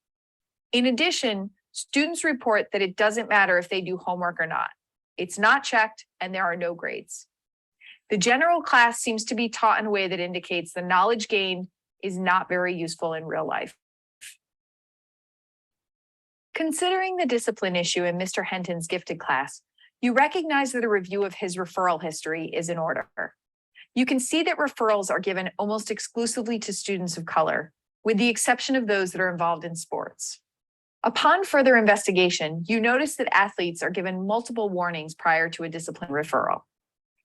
In addition, students report that it doesn't matter if they do homework or not. It's not checked, and there are no grades. The general class seems to be taught in a way that indicates the knowledge gained is not very useful in real life. Considering the discipline issue in Mr. Henton's gifted class, you recognize that a review of his referral history is in order. You can see that referrals are given almost exclusively to students of color, with the exception of those that are involved in sports. Upon further investigation, you notice that athletes are given multiple warnings prior to a discipline referral.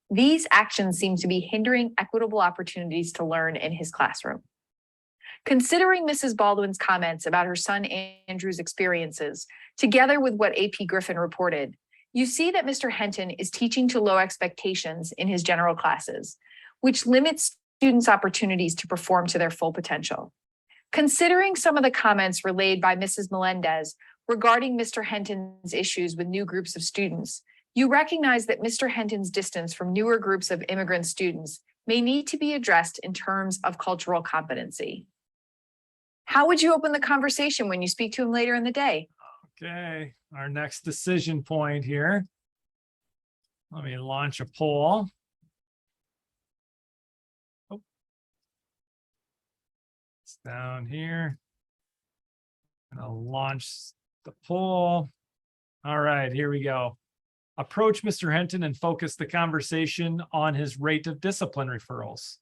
These actions seem to be hindering equitable opportunities to learn in his classroom. Considering Mrs. Baldwin's comments about her son Andrew's experiences, together with what AP Griffin reported, you see that Mr. Henton is teaching to low expectations in his general classes, which limits students' opportunities to perform to their full potential. Considering some of the comments relayed by Mrs. Melendez regarding Mr. Henton's issues with new groups of students, you recognize that Mr. Henton's distance from newer groups of immigrant students may need to be addressed in terms of cultural competency. How would you open the conversation when you speak to him later in the day? Okay, our next decision point here. Let me launch a poll. Oh. It's down here. I'm gonna launch the poll. All right, here we go. Approach Mr. Henton and focus the conversation on his rate of discipline referrals.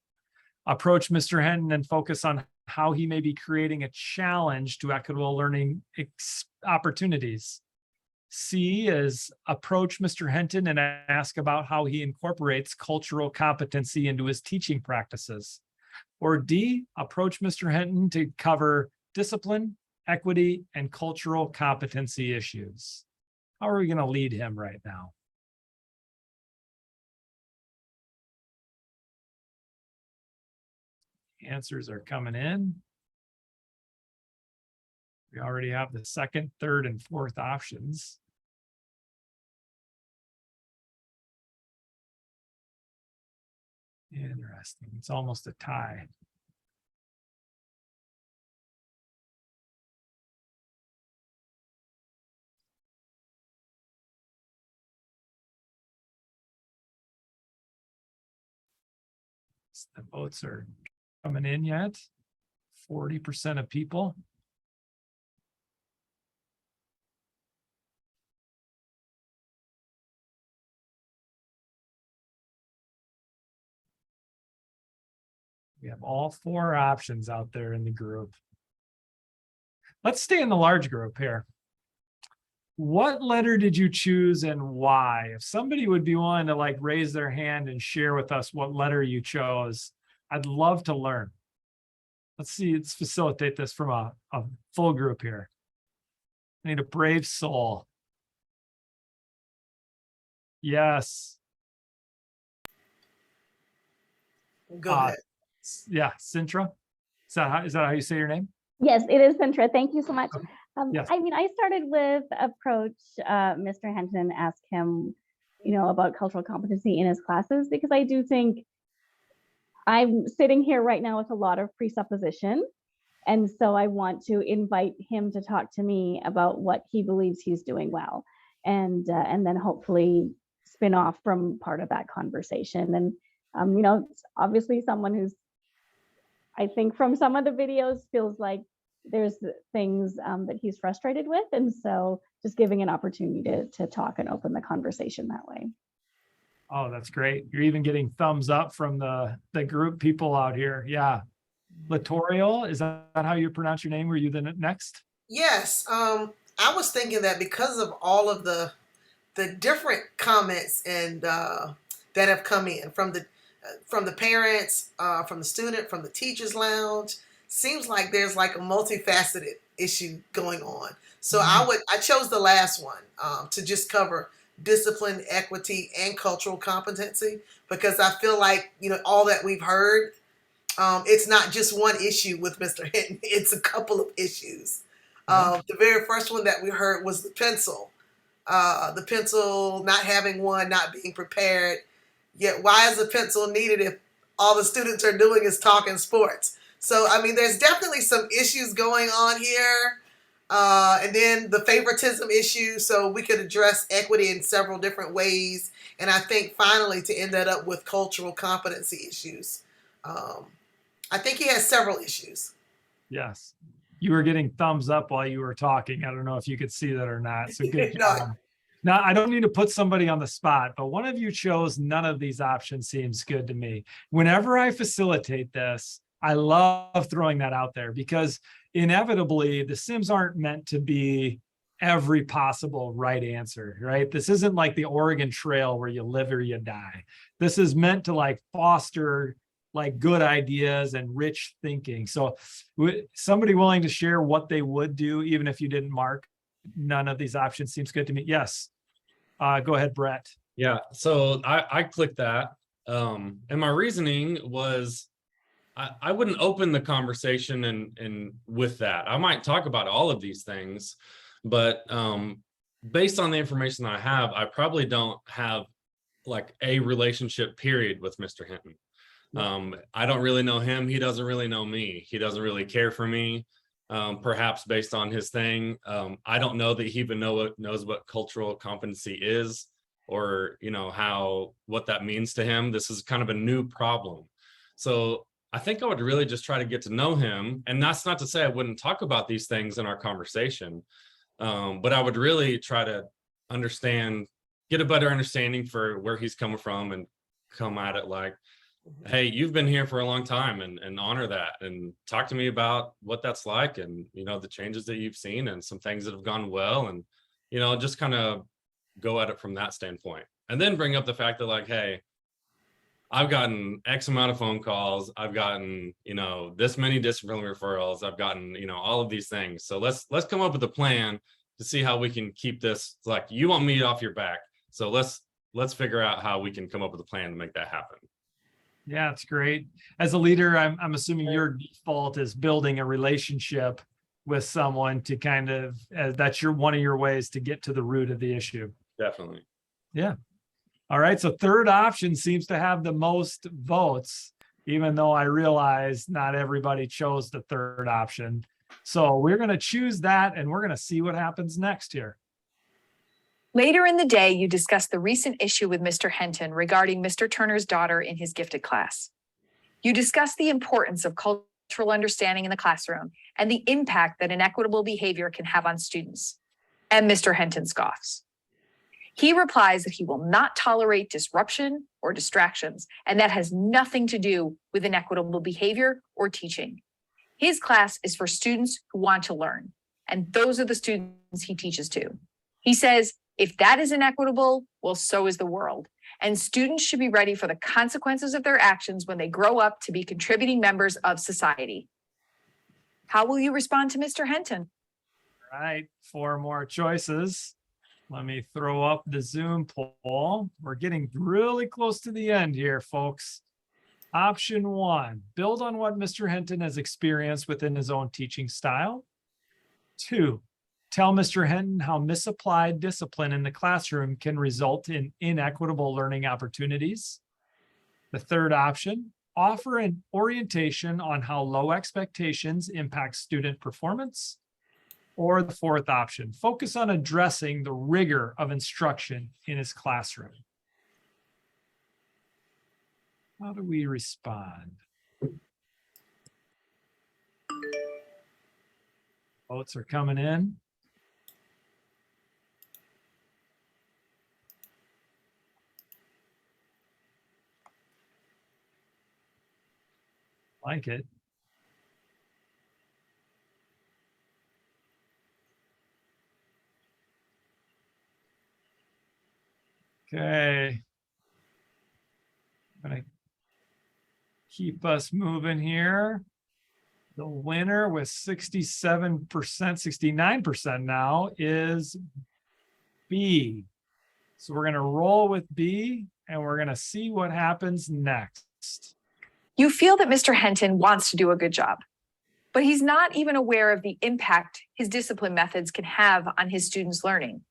Approach Mr. Henton and focus on how he may be creating a challenge to equitable learning opportunities. C is approach Mr. Henton and ask about how he incorporates cultural competency into his teaching practices. Or D, approach Mr. Henton to cover discipline, equity, and cultural competency issues. How are we going to lead him right now? Answers are coming in. We already have the second, third, and fourth options. Interesting. It's almost a tie. The votes are coming in yet. 40% of people. We have all four options out there in the group. Let's stay in the large group here. What letter did you choose and why? If somebody would be willing to like raise their hand and share with us what letter you chose, I'd love to learn. Let's see, let's facilitate this from a full group here. I need a brave soul. Yes. Go ahead. Yeah, Sintra. Is that how you say your name? Yes, it is Centra. Thank you so much. Yes. I mean, I started with approach Mr. Henton, ask him, about cultural competency in his classes, because I do think I'm sitting here right now with a lot of presupposition. And so I want to invite him to talk to me about what he believes he's doing well. And then hopefully spin off from part of that conversation. And, obviously someone who's, I think from some of the videos feels like there's things that he's frustrated with. And so just giving an opportunity to talk and open the conversation that way. Oh, that's great. You're even getting thumbs up from the group people out here. Yeah. Latorial, is that how you pronounce your name? Were you the next? Yes. I was thinking that because of all of the different comments and that have come in from the parents, from the student, from the teachers lounge, seems like there's like a multifaceted issue going on. So I chose the last one to just cover discipline, equity, and cultural competency, because I feel like, all that we've heard, it's not just one issue with Mr. Hinton, it's a couple of issues. The very first one that we heard was the pencil not having one, not being prepared. Yet why is a pencil needed if all the students are doing is talking sports? So, I mean, there's definitely some issues going on here. And then the favoritism issue. So we could address equity in several different ways. And I think finally to end that up with cultural competency issues. I think he has several issues. Yes. You were getting thumbs up while you were talking. I don't know if you could see that or not. So good job. Now, I don't need to put somebody on the spot, but one of you chose none of these options seems good to me. Whenever I facilitate this, I love throwing that out there, because inevitably the Sims aren't meant to be every possible right answer, right? This isn't like the Oregon Trail where you live or you die. This is meant to like foster like good ideas and rich thinking. So somebody willing to share what they would do, even if you didn't mark none of these options seems good to me. Yes. Go ahead, Brett. Yeah, so I clicked that. And my reasoning was I wouldn't open the conversation and with that. I might talk about all of these things, but based on the information that I have, I probably don't have like a relationship period with Mr. Hinton. I don't really know him. He doesn't really know me. He doesn't really care for me. Perhaps based on his thing. I don't know that he even knows what cultural competency is, or what that means to him. This is kind of a new problem. So I think I would really just try to get to know him. And that's not to say I wouldn't talk about these things in our conversation. But I would really try to get a better understanding for where he's coming from, and come at it like, hey, you've been here for a long time, and honor that, and talk to me about what that's like, and the changes that you've seen and some things that have gone well, and just kind of go at it from that standpoint. And then bring up the fact that like, hey, I've gotten X amount of phone calls, I've gotten this many disciplinary referrals, I've gotten all of these things. So let's come up with a plan to see how we can keep this, like, you want me off your back, so let's figure out how we can come up with a plan to make that happen. Yeah, it's great. As a leader, I'm assuming your default is building a relationship with someone to kind of, that's one of your ways to get to the root of the issue. Definitely. Yeah. All right, so third option seems to have the most votes, even though I realize not everybody chose the third option. So we're going to choose that and we're going to see what happens next here. Later in the day, you discuss the recent issue with Mr. Henton regarding Mr. Turner's daughter in his gifted class. You discuss the importance of cultural understanding in the classroom and the impact that inequitable behavior can have on students. And Mr. Henton scoffs. He replies that he will not tolerate disruption or distractions, and that has nothing to do with inequitable behavior or teaching. His class is for students who want to learn, and those are the students he teaches to. He says, if that is inequitable, well, so is the world. And students should be ready for the consequences of their actions when they grow up to be contributing members of society. How will you respond to Mr. Henton? All right, 4 more choices. Let me throw up the Zoom poll. We're getting really close to the end here, folks. Option 1, build on what Mr. Henton has experienced within his own teaching style. 2, tell Mr. Henton how misapplied discipline in the classroom can result in inequitable learning opportunities. The third option, offer an orientation on how low expectations impact student performance. Or the fourth option, focus on addressing the rigor of instruction in his classroom. How do we respond? Votes are coming in. Like it. Okay. I'm gonna keep us moving here. The winner with 67%, 69% now is B. So we're gonna roll with B and we're gonna see what happens next. You feel that Mr. Henton wants to do a good job, but he's not even aware of the impact his discipline methods can have on his students' learning.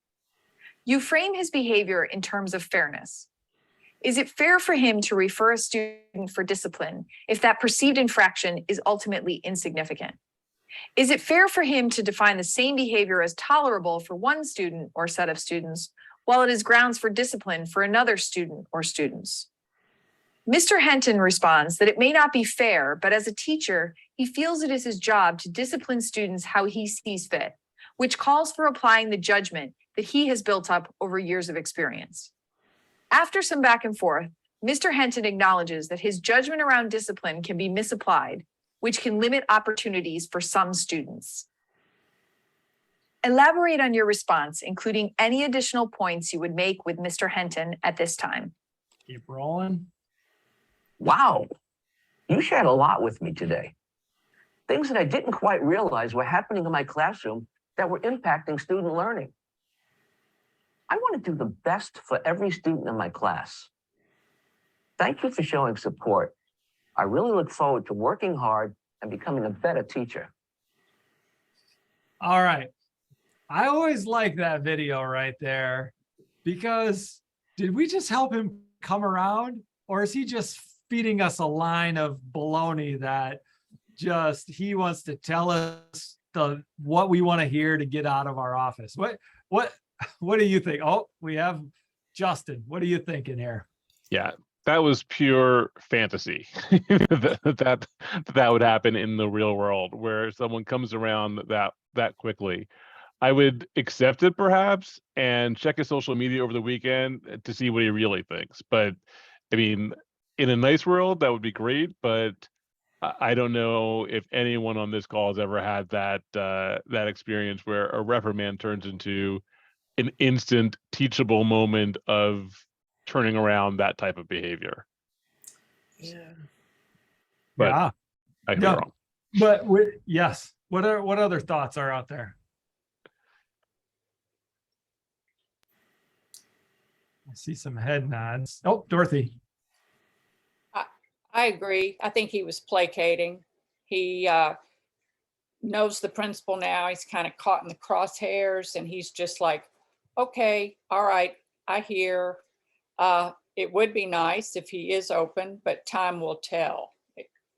You frame his behavior in terms of fairness. Is it fair for him to refer a student for discipline if that perceived infraction is ultimately insignificant? Is it fair for him to define the same behavior as tolerable for one student or set of students, while it is grounds for discipline for another student or students? Mr. Henton responds that it may not be fair, but as a teacher, he feels it is his job to discipline students how he sees fit, which calls for applying the judgment that he has built up over years of experience. After some back and forth, Mr. Henton acknowledges that his judgment around discipline can be misapplied, which can limit opportunities for some students. Elaborate on your response, including any additional points you would make with Mr. Henton at this time. Keep rolling. Wow, you shared a lot with me today. Things that I didn't quite realize were happening in my classroom that were impacting student learning. I want to do the best for every student in my class. Thank you for showing support. I really look forward to working hard and becoming a better teacher. All right. I always like that video right there because did we just help him come around, or is he just feeding us a line of baloney that just he wants to tell us what we want to hear to get out of our office? What do you think? Oh, we have Justin. What are you thinking here? Yeah, that was pure fantasy. that would happen in the real world where someone comes around that quickly. I would accept it perhaps and check his social media over the weekend to see what he really thinks. But I mean, in a nice world, that would be great. But I don't know if anyone on this call has ever had that experience where a reprimand turns into an instant teachable moment of turning around that type of behavior. Yeah. But yeah. I could be wrong. But yes. What other thoughts are out there? I see some head nods. Oh, Dorothy. I agree. I think he was placating. He knows the principal now. He's kind of caught in the crosshairs and he's just like, okay, all right, I hear. It would be nice if he is open, but time will tell.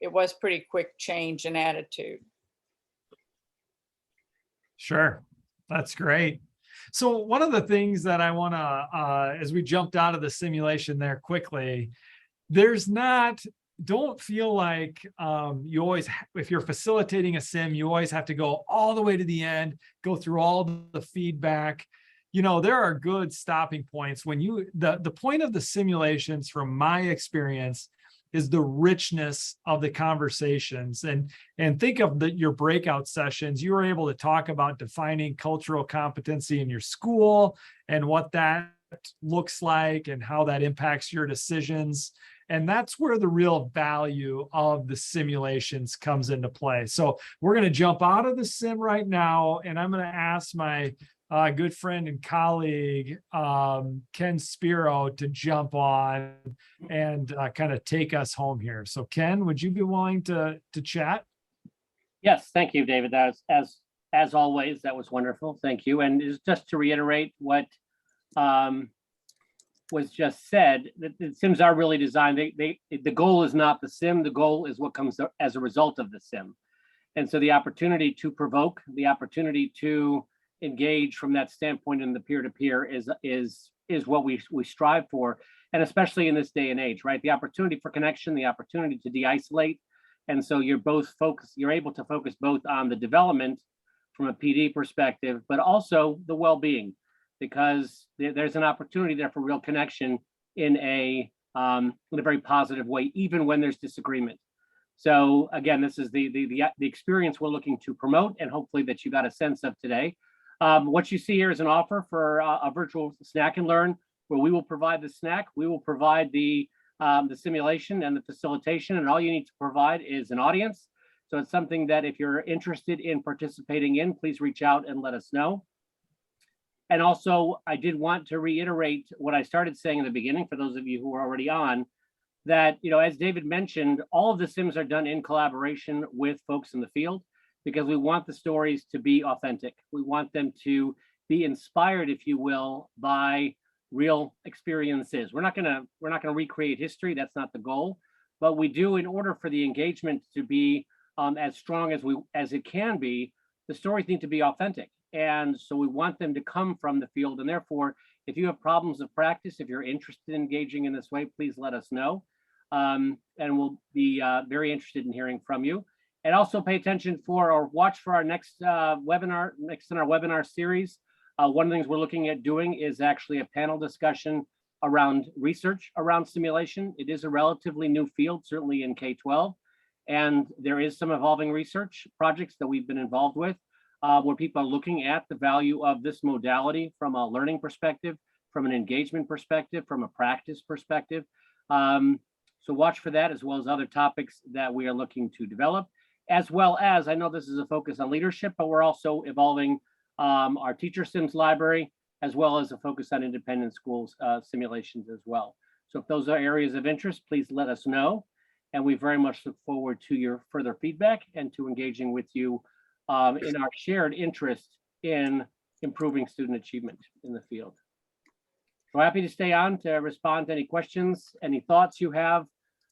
It was pretty quick change in attitude. Sure. That's great. So one of the things that I want to, as we jumped out of the simulation there quickly, there's not, don't feel like you always, if you're facilitating a sim, you always have to go all the way to the end, go through all the feedback. You know, there are good stopping points when you, the point of the simulations from my experience is the richness of the conversations, and think of your breakout sessions. You were able to talk about defining cultural competency in your school and what that looks like and how that impacts your decisions. And that's where the real value of the simulations comes into play. So we're going to jump out of the sim right now, and I'm going to ask my good friend and colleague, Ken Spiro, to jump on and kind of take us home here. So Ken, would you be willing to chat? Yes, thank you, David. That was, as always, that was wonderful. Thank you. And just to reiterate what was just said, that the sims are really designed, the goal is not the sim, the goal is what comes as a result of the sim. And so the opportunity to provoke, the opportunity to engage from that standpoint in the peer-to-peer is what we strive for, and especially in this day and age, right? The opportunity for connection, the opportunity to de-isolate, and so you're able to focus both on the development from a PD perspective, but also the well-being, because there's an opportunity there for real connection in a very positive way, even when there's disagreement. So again, this is the experience we're looking to promote, and hopefully that you got a sense of today. What you see here is an offer for a virtual snack and learn, where we will provide the snack, we will provide the simulation and the facilitation, and all you need to provide is an audience. So it's something that if you're interested in participating in, please reach out and let us know. And also, I did want to reiterate what I started saying in the beginning, for those of you who are already on, that, you know, as David mentioned, all of the sims are done in collaboration with folks in the field, because we want the stories to be authentic. We want them to be inspired, if you will, by real experiences. We're not gonna recreate history. That's not the goal. But we do, in order for the engagement to be as strong as it can be, the stories need to be authentic. And so we want them to come from the field. And therefore, if you have problems of practice, if you're interested in engaging in this way, please let us know. And we'll be very interested in hearing from you. And also pay attention for, or watch for our next webinar, next in our webinar series. One of the things we're looking at doing is actually a panel discussion around research around simulation. It is a relatively new field, certainly in K-12. And there is some evolving research projects that we've been involved with, where people are looking at the value of this modality from a learning perspective, from an engagement perspective, from a practice perspective. So watch for that, as well as other topics that we are looking to develop, as well as, I know this is a focus on leadership, but we're also evolving our teacher sims library, as well as a focus on independent schools simulations as well. So if those are areas of interest, please let us know. And we very much look forward to your further feedback and to engaging with you in our shared interest in improving student achievement in the field. So happy to stay on to respond to any questions, any thoughts you have.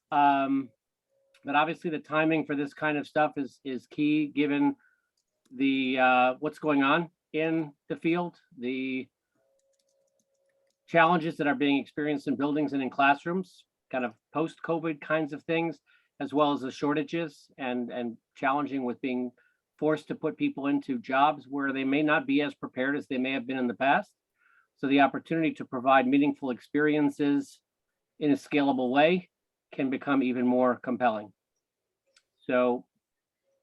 But obviously the timing for this kind of stuff is key, given the what's going on in the field, the challenges that are being experienced in buildings and in classrooms, kind of post-COVID kinds of things, as well as the shortages and challenging with being forced to put people into jobs where they may not be as prepared as they may have been in the past. So the opportunity to provide meaningful experiences in a scalable way can become even more compelling. So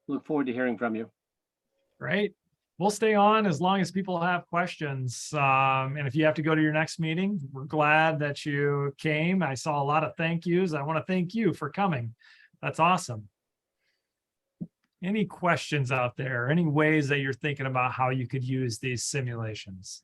look forward to hearing from you. Great. We'll stay on as long as people have questions. And if you have to go to your next meeting, we're glad that you came. I saw a lot of thank yous. I want to thank you for coming. That's awesome. Any questions out there? Any ways that you're thinking about how you could use these simulations?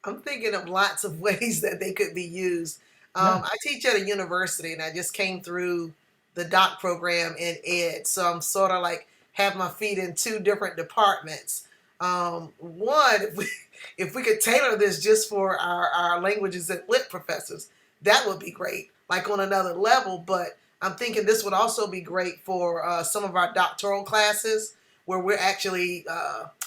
I'm thinking of lots of ways that they could be used. I teach at a university, and I just came through the doc program in ed. So I'm sort of like have my feet in two different departments. One, if we could tailor this just for our languages and lit professors, that would be great, like on another level. But I'm thinking this would also be great for some of our doctoral classes where we're actually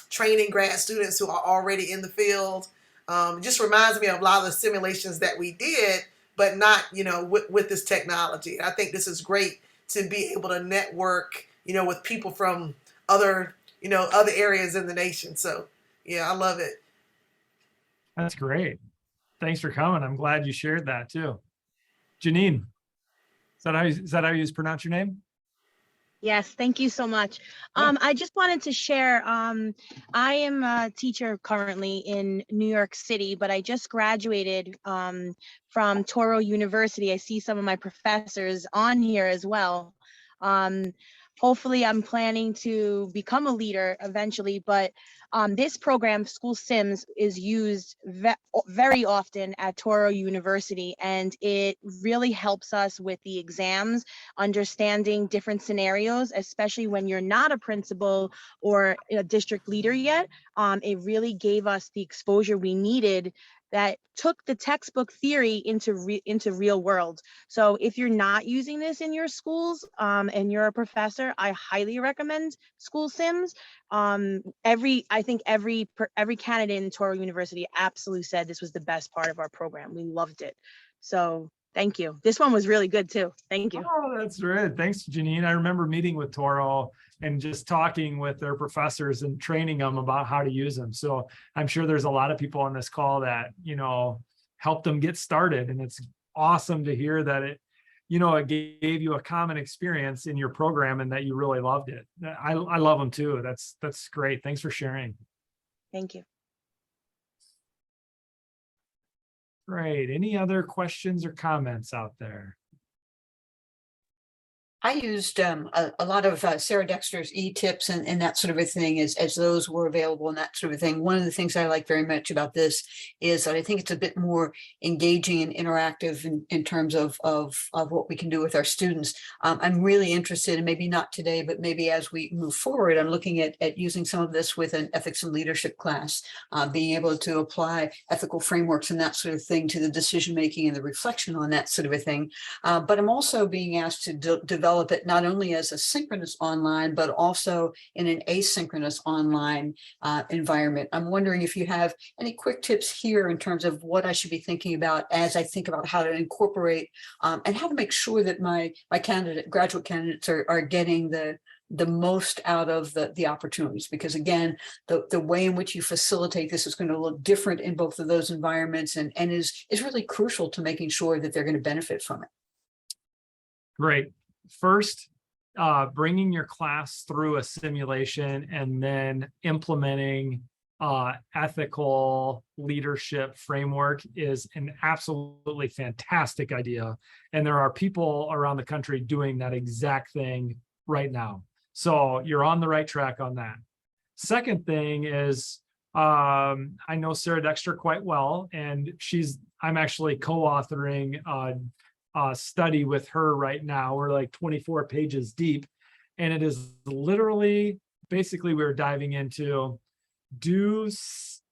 training grad students who are already in the field. It just reminds me of a lot of the simulations that we did, but not, with this technology. I think this is great to be able to network, with people from other areas in the nation. So yeah, I love it. That's great. Thanks for coming. I'm glad you shared that too. Janine, is that how you pronounce your name? Yes, thank you so much. I just wanted to share, I am a teacher currently in New York City, but I just graduated from Toro University. I see some of my professors on here as well. Hopefully I'm planning to become a leader eventually, but this program, School Sims, is used very often at Toro University, and it really helps us with the exams, understanding different scenarios, especially when you're not a principal or a district leader yet. It really gave us the exposure we needed that took the textbook theory into real world. So if you're not using this in your schools and you're a professor, I highly recommend School Sims. I think every candidate in Toro University absolutely said this was the best part of our program. We loved it. So thank you. This one was really good too. Thank you. Oh, that's right. Thanks, Janine. I remember meeting with Toro and just talking with their professors and training them about how to use them. So I'm sure there's a lot of people on this call that, helped them get started. And it's awesome to hear that it gave you a common experience in your program and that you really loved it. I love them too. That's great. Thanks for sharing. Thank you. Great. Any other questions or comments out there? I used a lot of Sarah Dexter's e-tips and that sort of a thing as those were available and that sort of thing. One of the things I like very much about this is that I think it's a bit more engaging and interactive in terms of what we can do with our students. I'm really interested, and maybe not today, but maybe as we move forward, I'm looking at using some of this with an ethics and leadership class, being able to apply ethical frameworks and that sort of thing to the decision-making and the reflection on that sort of a thing. But I'm also being asked to develop it not only as a synchronous online, but also in an asynchronous online environment. I'm wondering if you have any quick tips here in terms of what I should be thinking about as I think about how to incorporate and how to make sure that my graduate candidates are getting the most out of the opportunities, because again, the way in which you facilitate this is going to look different in both of those environments and is really crucial to making sure that they're going to benefit from it. Great. First, bringing your class through a simulation and then implementing ethical leadership framework is an absolutely fantastic idea. And there are people around the country doing that exact thing right now. So you're on the right track on that. Second thing is, I know Sarah Dexter quite well, and I'm actually co-authoring study with her right now. We're like 24 pages deep, and it is literally basically we're diving into, do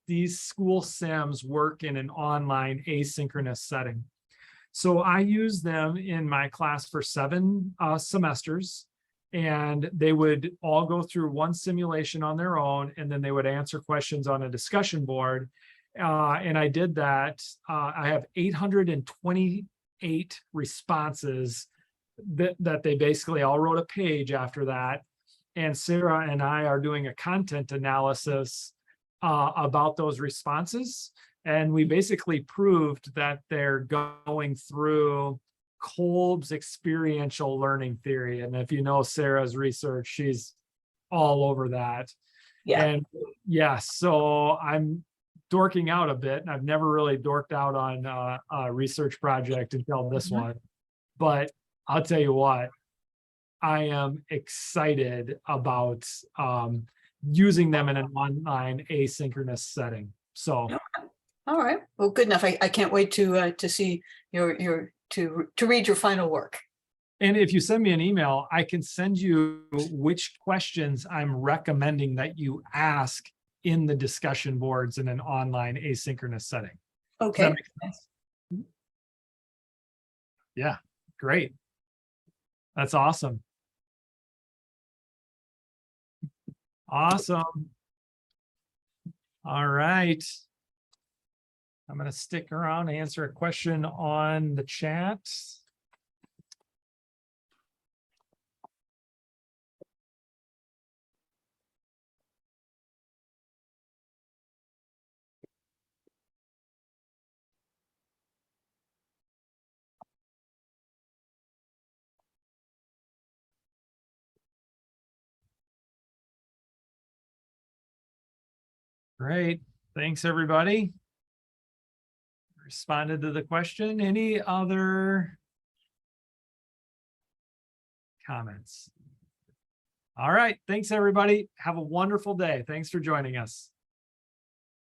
these school sims work in an online asynchronous setting? So I use them in my class for 7 semesters, and they would all go through one simulation on their own, and then they would answer questions on a discussion board. And I did that. I have 828 responses that they basically all wrote a page after that. And Sarah and I are doing a content analysis about those responses. And we basically proved that they're going through Kolb's experiential learning theory. And if you know Sarah's research, she's all over that. Yeah. And yes, so I'm dorking out a bit, and I've never really dorked out on a research project until this one. But I'll tell you what, I am excited about using them in an online asynchronous setting. So, all right, well, good enough. I can't wait to see to read your final work. And if you send me an email, I can send you which questions I'm recommending that you ask in the discussion boards in an online asynchronous setting. Does that Okay. make sense? Yeah, great. That's awesome. Awesome. All right. I'm going to stick around and answer a question on the chat. Great. Thanks, everybody. Responded to the question. Any other comments? All right. Thanks, everybody. Have a wonderful day. Thanks for joining us.